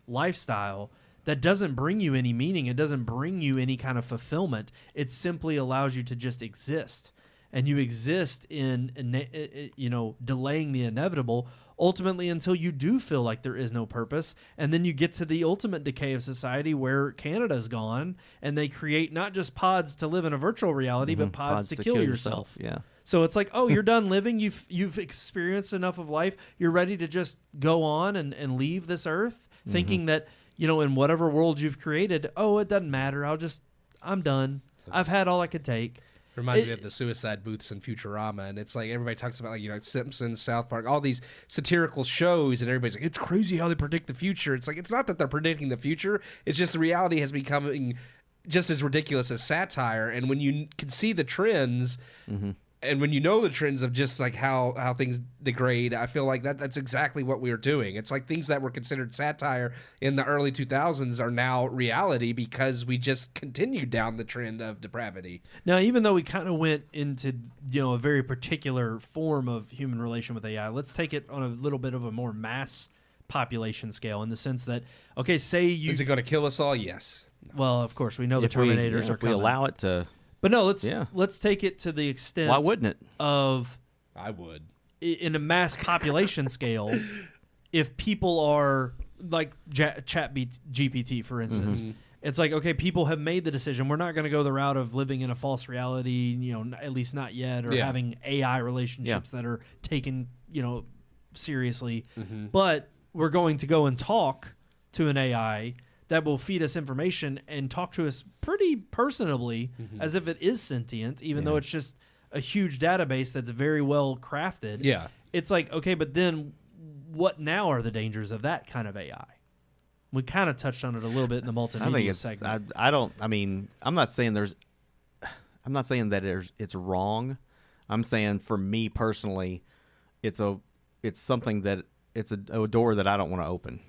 lifestyle that doesn't bring you any meaning. It doesn't bring you any kind of fulfillment. It simply allows you to just exist. And you exist in delaying the inevitable, ultimately until you do feel like there is no purpose. And then you get to the ultimate decay of society where Canada's gone, and they create not just pods to live in a virtual reality, but pods to kill yourself. Yeah. So it's like, oh, you're done living. You've experienced enough of life. You're ready to just go on and leave this earth, thinking that, in whatever world you've created, oh, it doesn't matter. I'm done. I've had all I could take. Reminds me of the suicide booths in Futurama, and it's like everybody talks about Simpsons, South Park, all these satirical shows, and everybody's like, it's crazy how they predict the future. It's like, it's not that they're predicting the future, it's just the reality has become just as ridiculous as satire, and when you can see the trends, and when you know the trends of just like how things degrade, I feel like that's exactly what we are doing. It's like things that were considered satire in the early 2000s are now reality because we just continued down the trend of depravity. Now, even though we kind of went into a very particular form of human relation with AI, let's take it on a little bit of a more mass population scale in the sense that, okay, say you... Is it going to kill us all? Yes. Well, of course, we know the Terminators are coming. If we allow it to... But no, let's take it to the extent. Why wouldn't it? I would. In a mass population scale, if people are like GPT, for instance, it's like, okay, people have made the decision. We're not going to go the route of living in a false reality, at least not yet, or having AI relationships that are taken, seriously. But we're going to go and talk to an AI that will feed us information and talk to us pretty personably as if it is sentient, even though it's just a huge database that's very well crafted. Yeah. It's like, okay, but then what now are the dangers of that kind of AI? We kind of touched on it a little bit in the multimedia segment. I'm not saying that it's wrong. I'm saying for me personally, it's something that it's a door that I don't want to open.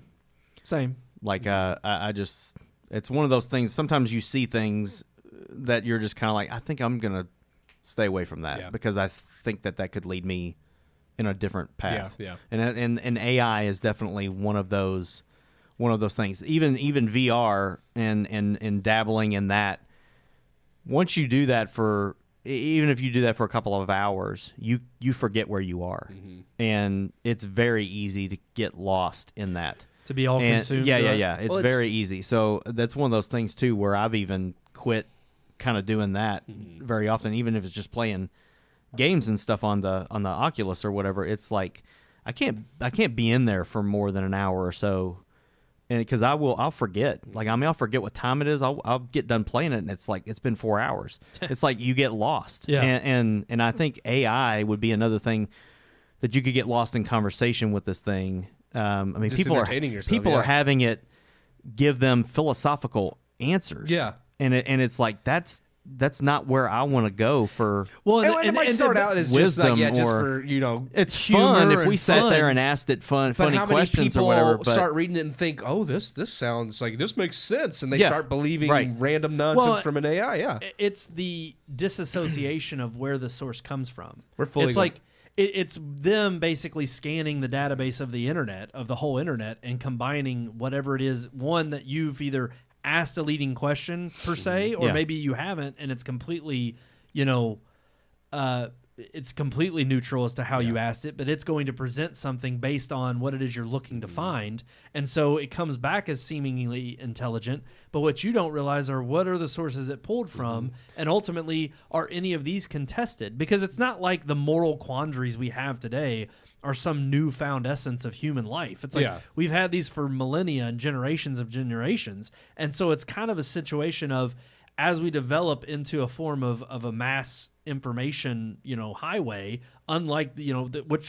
Same. Like, it's one of those things. Sometimes you see things that you're just kind of like, I think I'm going to stay away from that because I think that could lead me in a different path. Yeah. And AI is definitely one of those things. Even VR and dabbling in that. Once you do that even if you do that for a couple of hours, you forget where you are. And it's very easy to get lost in that. To be all consumed. Yeah. It's very easy. So that's one of those things too, where I've even quit kind of doing that very often, even if it's just playing games and stuff on the Oculus or whatever. It's like I can't be in there for more than an hour or so And because I'll forget. Like, I mean, I'll forget what time it is. I'll get done playing it, and it's like it's been 4 hours. It's like you get lost. Yeah. And I think AI would be another thing that you could get lost in conversation with this thing. I mean, Just people entertaining yourself, are having it give them philosophical answers. Yeah. And it's like that's not where I want to go for. Well, And it might start out as just like, wisdom just or- for, It's humor fun if we and sat fun. there and asked it but funny how many questions people or whatever. But start reading it and think, oh, this sounds like this makes sense, and they Yeah, start believing right. random nonsense Well, from an AI. Yeah, it's the disassociation of where the source comes from. We're fully It's going- like it's them basically scanning the database of the internet, of the whole internet, and combining whatever it is, one that you've either asked a leading question per se, or Yeah. maybe you haven't, and it's completely, it's completely neutral as to how you asked it, but it's going to present something based on what it is you're looking to find. And so it comes back as seemingly intelligent, but what you don't realize are what are the sources it pulled from, and ultimately are any of these contested? Because it's not like the moral quandaries we have today are some newfound essence of human life. It's like we've had these for millennia and generations of generations. And so it's kind of a situation of, as we develop into a form of a mass information, highway, unlike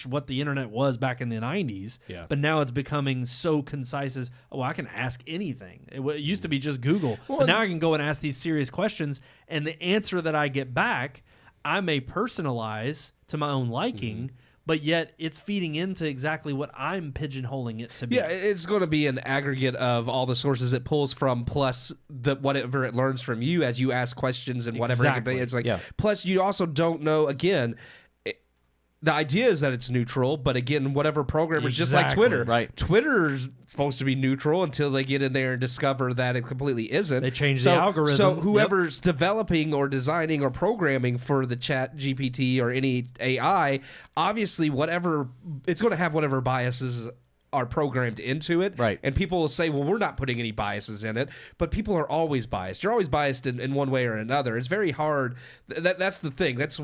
what the internet was back in the 90s, but now it's becoming so concise as, I can ask anything. It used to be just Google, but now I can go and ask these serious questions, and the answer that I get back, I may personalize to my own liking. But yet it's feeding into exactly what I'm pigeonholing it to be. Yeah, it's going to be an aggregate of all the sources it pulls from, plus whatever it learns from you as you ask questions and whatever. Exactly. It's like, plus you also don't know, again, the idea is that it's neutral, but again, whatever programmers, just like Twitter, right? Twitter's supposed to be neutral until they get in there and discover that it completely isn't. They change the algorithm. So whoever's developing or designing or programming for the Chat GPT or any AI, obviously it's going to have whatever biases are programmed into it. Right. And people will say, well, we're not putting any biases in it, but people are always biased. You're always biased in one way or another. It's very hard. That's the thing. That's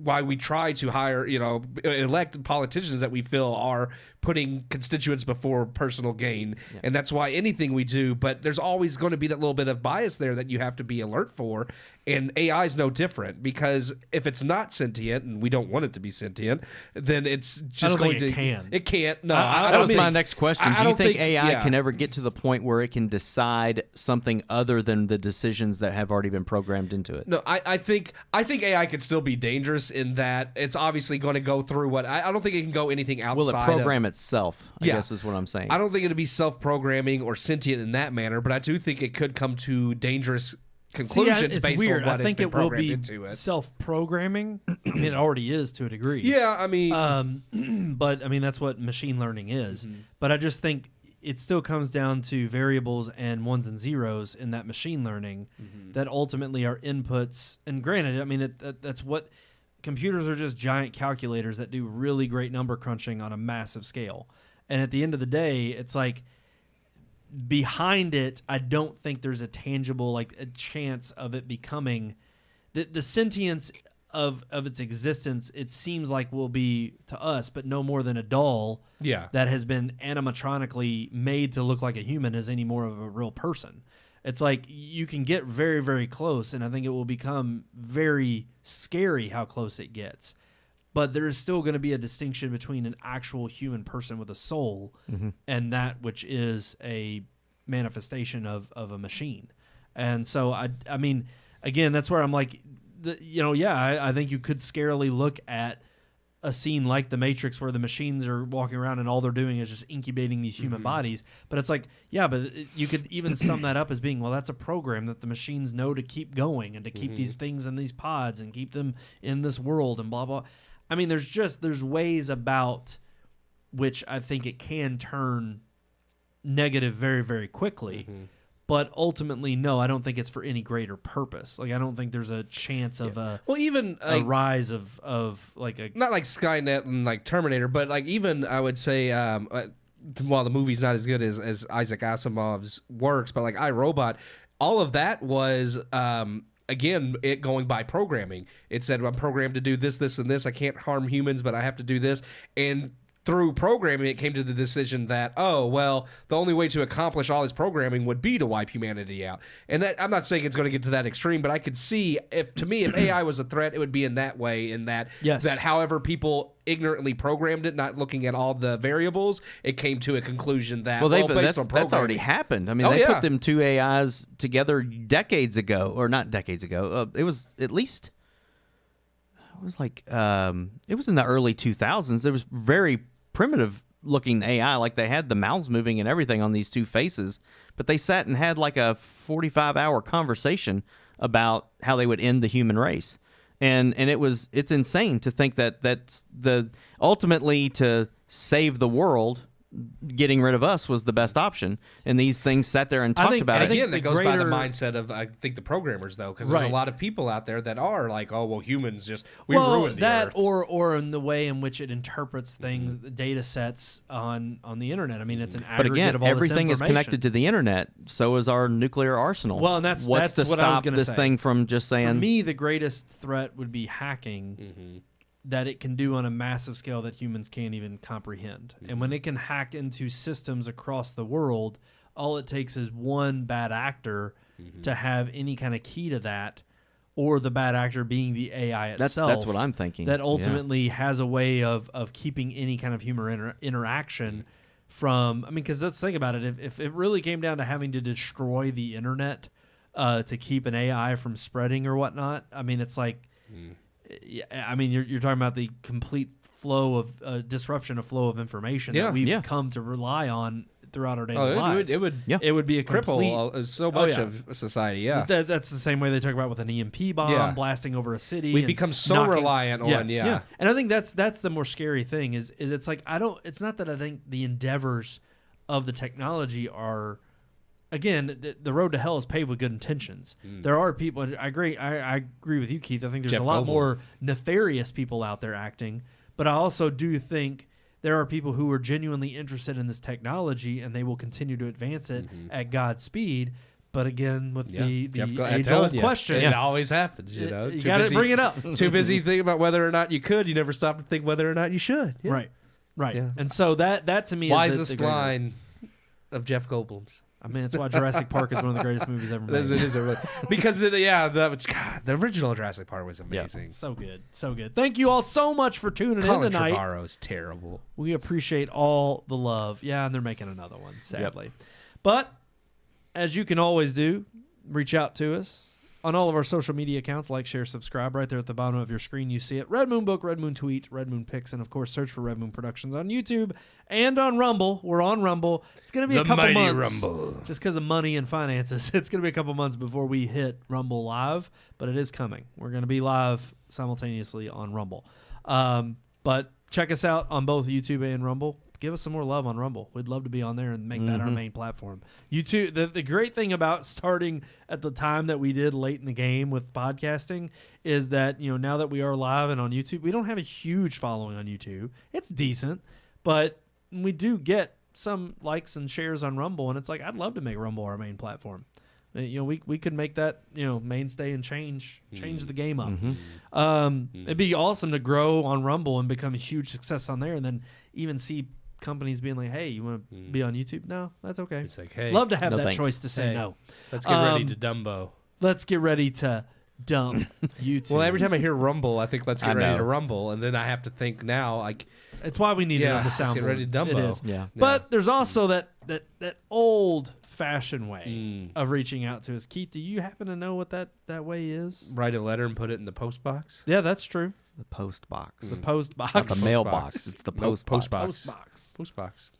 why we try to hire, elect politicians that we feel are putting constituents before personal gain. Yeah. And that's why anything we do, but there's always going to be that little bit of bias there that you have to be alert for. And AI is no different, because if it's not sentient, and we don't want it to be sentient, then it's just going to... It can't. No, that was my next question. Do you think AI can ever get to the point where it can decide something other than the decisions that have already been programmed into it? No, I think AI could still be dangerous in that it's obviously going to go through what... I don't think it can go anything outside. Will it program itself, I guess is what I'm saying. I don't think it'll be self-programming or sentient in that manner, but I do think it could come to dangerous conclusions based on what it's been programmed into it. Self-programming. I mean, it already is to a degree. Yeah, I mean... but, I mean, that's what machine learning is. Mm-hmm. But I just think it still comes down to variables and ones and zeros in that machine learning that ultimately are inputs. And granted, I mean, that's what... Computers are just giant calculators that do really great number crunching on a massive scale. And at the end of the day, it's like behind it, I don't think there's a tangible, like a chance of it becoming the sentience of its existence. It seems like will be to us, but no more than a doll that has been animatronically made to look like a human is any more of a real person. It's like you can get very, very close, and I think it will become very scary how close it gets. But there is still going to be a distinction between an actual human person with a soul and that which is a manifestation of a machine. And so, I mean, again, that's where I'm like, I think you could scarily look at a scene like The Matrix where the machines are walking around and all they're doing is just incubating these human bodies. But it's like, but you could even sum that up as being, well, that's a program that the machines know to keep going and to keep these things in these pods and keep them in this world and blah, blah. I mean, there's ways about which I think it can turn negative very, very quickly. But ultimately, no, I don't think it's for any greater purpose. Like, I don't think there's a chance of a rise of like a... Not like Skynet and like Terminator, but like even, I would say, while the movie's not as good as Isaac Asimov's works, but like iRobot, all of that was... again, it going by programming. It said, I'm programmed to do this, this, and this. I can't harm humans, but I have to do this. And through programming, it came to the decision that, oh, well, the only way to accomplish all this programming would be to wipe humanity out. And I'm not saying it's going to get to that extreme, but I could see, if AI was a threat, it would be in that way, in that, that however people ignorantly programmed it, not looking at all the variables, it came to a conclusion that, that's already happened. I mean, they put them two AIs together decades ago, or not decades ago. It was at least... It was like it was in the early 2000s. It was very primitive looking AI, like they had the mouths moving and everything on these two faces, but they sat and had like a 45-hour conversation about how they would end the human race. And it's insane to think that that's ultimately to save the world, getting rid of us was the best option, and these things sat there and talked about it. Again, that goes by the mindset of, I think, the programmers, though, because there's a lot of people out there that are like, oh, well, humans ruined the Earth. Or in the way in which it interprets things, data sets on the internet. I mean, it's an aggregate of all everything this is connected to the internet. So is our nuclear arsenal. Well, and that's what I was going to say. This thing from just saying. For me, the greatest threat would be hacking. That it can do on a massive scale that humans can't even comprehend. And when it can hack into systems across the world, all it takes is one bad actor to have any kind of key to that, or the bad actor being the AI itself. That's what I'm thinking. That ultimately has a way of keeping any kind of human interaction from... I mean, because let's think about it. If it really came down to having to destroy the internet to keep an AI from spreading or whatnot, I mean, it's like... I mean, you're talking about the complete flow of disruption of flow of information that we've come to rely on throughout our daily lives. It would be a cripple so much of society. Yeah, that's the same way they talk about with an EMP bomb blasting over a city. We become so reliant on and I think that's the more scary thing is it's like it's not that I think the endeavors of the technology are. Again, the road to hell is paved with good intentions. There are people. I agree with you, Keith. I think there's a lot more nefarious people out there acting, but I also do think there are people who are genuinely interested in this technology and they will continue to advance it at God's speed. But again, with the age-old question, it always happens. You know, you got to bring it up. Too busy thinking about whether or not you could. You never stop to think whether or not you should. Yeah. Right. Yeah. And so that to me is the line of Jeff Goldblum's. I mean, that's why Jurassic Park is one of the greatest movies ever made. It is really, because the original Jurassic Park was amazing. Yeah. So good. Thank you all so much for tuning in tonight. Colin Trevorrow's terrible. We appreciate all the love. Yeah, and they're making another one, sadly. But as you can always do, reach out to us on all of our social media accounts. Like, share, subscribe. Right there at the bottom of your screen, you see it. Red Moon Book, Red Moon Tweet, Red Moon Picks, and of course, search for Red Moon Productions on YouTube and on Rumble. We're on Rumble. It's going to be a couple months. Rumble. Just because of money and finances. It's going to be a couple months before we hit Rumble live, but it is coming. We're going to be live simultaneously on Rumble. But check us out on both YouTube and Rumble. Give us some more love on Rumble. We'd love to be on there and make that our main platform. YouTube. The great thing about starting at the time that we did late in the game with podcasting is that, you know, now that we are live and on YouTube, we don't have a huge following on YouTube. It's decent, but we do get some likes and shares on Rumble, and it's like, I'd love to make Rumble our main platform. You know, we could make that, you know, mainstay and change the game up. It'd be awesome to grow on Rumble and become a huge success on there, and then even see companies being like, hey, you want to be on YouTube? No, that's okay. It's like, hey, love to have that choice to say no. Let's get ready to Dumbo. Let's get ready to dump YouTube. Well, every time I hear Rumble, I think let's get ready to Rumble, and then I have to think now, like, it's why we need it on the soundboard. Let's get ready to Dumbo. It is. Yeah. But there's also that old-fashioned way of reaching out to us. Keith, do you happen to know what that way is? Write a letter and put it in the post box? Yeah, that's true. The post box. The post box. Not the mailbox. It's the post box. Post box.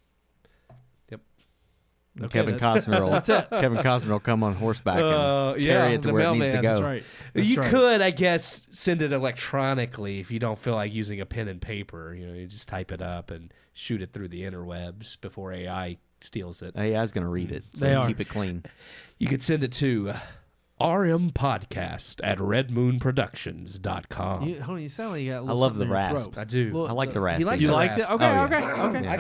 Yep. Okay, Kevin Costner will come on horseback and carry it to where it needs to go. That's right. You could, I guess, send it electronically if you don't feel like using a pen and paper. You know, you just type it up and shoot it through the interwebs before AI steals it. AI's going to read it, so keep it clean. You could send it to RMPodcast at redmoonproductions.com. You sound like you got a little I love the in your rasp. throat. I do. I like the rasp. You like it? Okay, okay. I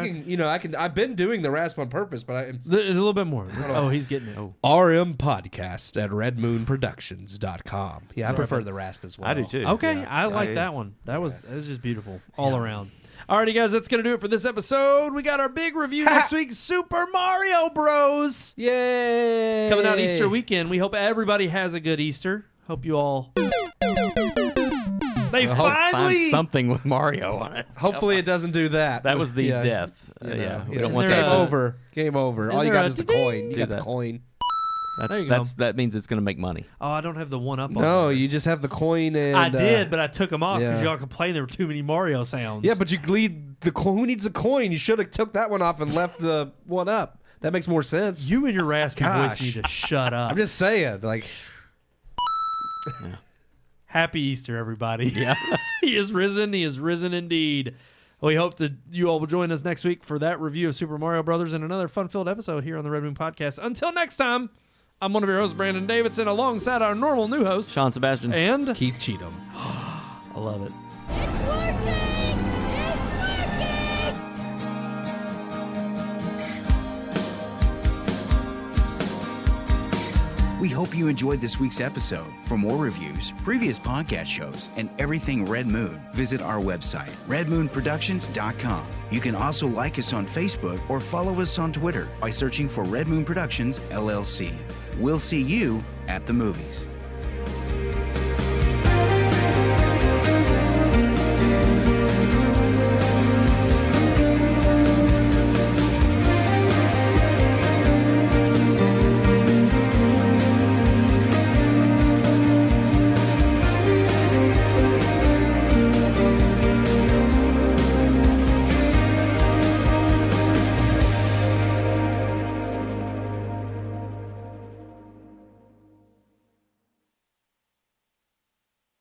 can. I've been doing the rasp on purpose, but a little bit more. Oh, he's getting it. RMPodcast at redmoonproductions.com. Yeah, I prefer the rasp as well. I do too. Okay, I like that one. That was just beautiful all around. Alrighty, guys, that's going to do it for this episode. We got our big review next week, Super Mario Bros. Yay! It's coming out Easter weekend. We hope everybody has a good Easter. Hope you all... They Find finally... something with Mario on it. Hopefully it doesn't do that. That was the death. You know, Yeah, we you don't know, want game that. over. Game over. All you got is the coin. You got the that. coin. There you go. That means it's going to make money. Oh, I don't have the one up on No, there. you just have the coin and... I did, but I took them off because yeah. y'all complained there were too many Mario sounds. Yeah, but you lead the coin. Who needs a coin? You should have took that one off and left the one up. That makes more sense. You and your raspy voice Gosh. need to shut up. I'm just saying, like... Happy Easter, everybody. Yeah. He is risen. He is risen indeed. We hope that you all will join us next week for that review of Super Mario Brothers and another fun-filled episode here on the Red Moon Podcast. Until next time, I'm one of your hosts, Brandon Davidson, alongside our normal new host, Sean Sebastian. and Keith Cheatham. I love it. It's working! It's working! We hope you enjoyed this week's episode. For more reviews, previous podcast shows, and everything Red Moon, visit our website, redmoonproductions.com. You can also like us on Facebook or follow us on Twitter by searching for Red Moon Productions, LLC. We'll see you at the movies.